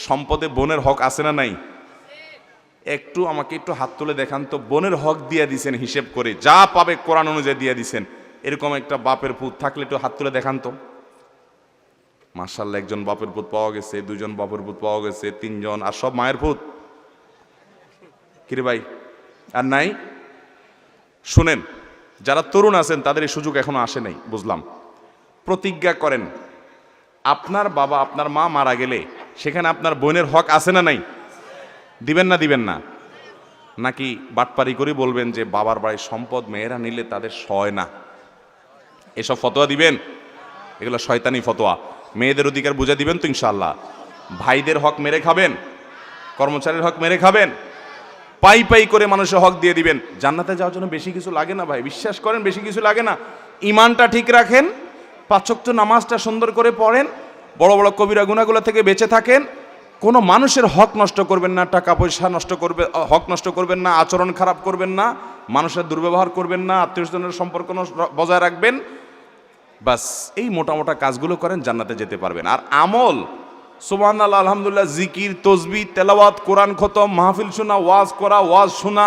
সম্পদে বোনের হক আছে না নাই? একটু আমাকে একটু হাত তুলে দেখান তো, বোনের হক দিয়ে দিছেন হিসেব করে, যা পাবে কোরআন অনুযায়ী দিয়ে দিছেন, এরকম একটা বাপের পুত থাকলে একটু হাত তুলে দেখান তো। মাশাআল্লাহ, 1জন বাপের পুত পাওয়া গেছে, 2জন বাপের পুত পাওয়া গেছে, 3জন, আর সব মায়ের পুত। কিরে ভাই, আর নাই? শুনেন, যারা তরুণ আছেন তাদের এই সুযোগ এখনো আসে নাই, বুঝলাম। প্রতিজ্ঞা করেন, আপনার বাবা আপনার মা মারা গেলে সেখানে আপনার বোনের হক আছে না নাই? দিবেন না দিবেন না? নাকি বাটপারি করে বলবেন যে বাবার বাড়ির সম্পদ মেয়েরা নিলে তাদের সয় না, এসব ফতোয়া দিবেন? এগুলো শয়তানি ফতোয়া। মেয়েদের অধিকার বুঝে দিবেন তো ইনশাআল্লাহ? ভাইদের হক মেরে খাবেন? কর্মচারীর হক মেরে খাবেন? পাই পাই করে মানুষের হক দিয়ে দিবেন। জান্নাতে যাওয়ার জন্য বেশি কিছু লাগে না ভাই, বিশ্বাস করেন, বেশি কিছু লাগে না। ইমানটা ঠিক রাখেন, 5 ওয়াক্ত নামাজটা সুন্দর করে পড়েন, বড় বড় কবিরা গুনাহগুলো থেকে বেঁচে থাকেন, কোনো মানুষের হক নষ্ট করবেন না, টাকা পয়সা নষ্ট করবে, হক নষ্ট করবেন না, আচরণ খারাপ করবেন না, মানুষের দুর্ব্যবহার করবেন না, আত্মীয়স্বজনের সম্পর্ক বজায় রাখবেন। বাস এই মোটা মোটা কাজগুলো করেন, জান্নাতে যেতে পারবেন। আর আমল, সুবহানাল্লাহ আলহামদুলিল্লাহ, জিকির, তসবিহ, তেলাওয়াত, কোরআন খতম, মাহফিল শোনা, ওয়াজ করা, ওয়াজ শোনা,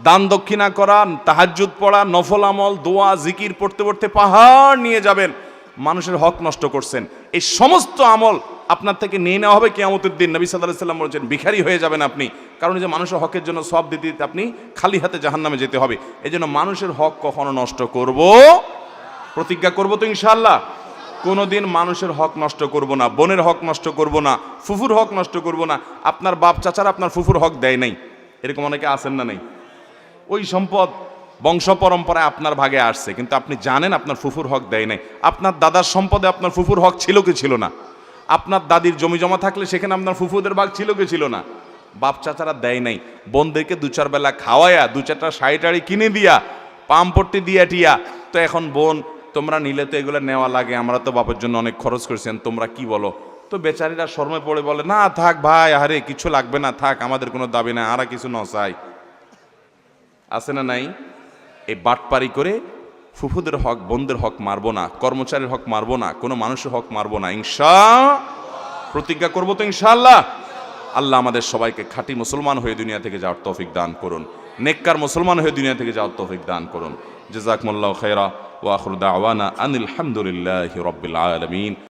দান দক্ষিণা করা, তাহাজ্জুদ পড়া, নফল আমল, দোয়া, জিকির পড়তে পড়তে পাহাড় নিয়ে যাবেন। মানুষের হক নষ্ট করছেন, এই সমস্ত আমল আপনার থেকে নিয়ে নেওয়া হবে কিয়ামতের দিন। নবী সাল্লাল্লাহু আলাইহি ওয়াসাল্লাম বলেছেন ভিখারি হয়ে যাবেন আপনি, কারণ যে মানুষের হকের জন্য সব দিতে দিতে আপনি খালি হাতে জাহান্নামে যেতে হবে। এই জন্য মানুষের হক কখনো নষ্ট করব, প্রতিজ্ঞা করব তো ইনশাআল্লাহ কোনোদিন মানুষের হক নষ্ট করব না, বোনের হক নষ্ট করব না, ফুফুর হক নষ্ট করব না। আপনার বাপ চাচারা আপনার ফুফুর হক দেয় নাই, এরকম অনেকে আছেন না নেই? ওই সম্পদ বংশ পরম্পরায় আপনার ভাগে আসছে, কিন্তু আপনি জানেন আপনার ফুফুর হক দেয় নাই। আপনার দাদার সম্পদে আপনার ফুফুর হক ছিল কি ছিল না? আপনার দাদির জমি জমা থাকলে সেখানে আপনার ফুফুদের ভাগ ছিল কি ছিল না? বাপ চাচারা দেয় নাই, বোনদেরকে 2-4 বেলা খাওয়ায়া 2-4টা শাড়ি টাড়ি কিনে দিয়া পামপট্টি দিয়া টিয়া। তো এখন বোন তোমরা নিলে তো এগুলো নেওয়া লাগে, আমরা তো বাপের জন্য অনেক খরচ করেছেন, তোমরা কি বলো? তো বেচারিরা শর্মে পড়ে বলে, না থাক ভাই, আরে কিছু লাগবে না, থাক, আমাদের কোনো দাবি না, আর কিছু ন চাই। আছে না নাই? এই বাটপারি করে ফুফুদের হক, বোনদের হক মারবো না, কর্মচারীর হক মারবো না, কোনো মানুষের হক মারবো না। প্রতিজ্ঞা করবো তো ইনশাআল্লাহ। আল্লাহ আমাদের সবাইকে খাঁটি মুসলমান হয়ে দুনিয়া থেকে যাওয়ার তৌফিক দান করুন, নেককার মুসলমান হয়ে দুনিয়া থেকে যাওয়ার তৌফিক দান করুন। জাযাকুমুল্লাহু খায়রা ওয়া আখিরু দাওয়ানা আনিল হামদুলিল্লাহি রাব্বিল আলামিন।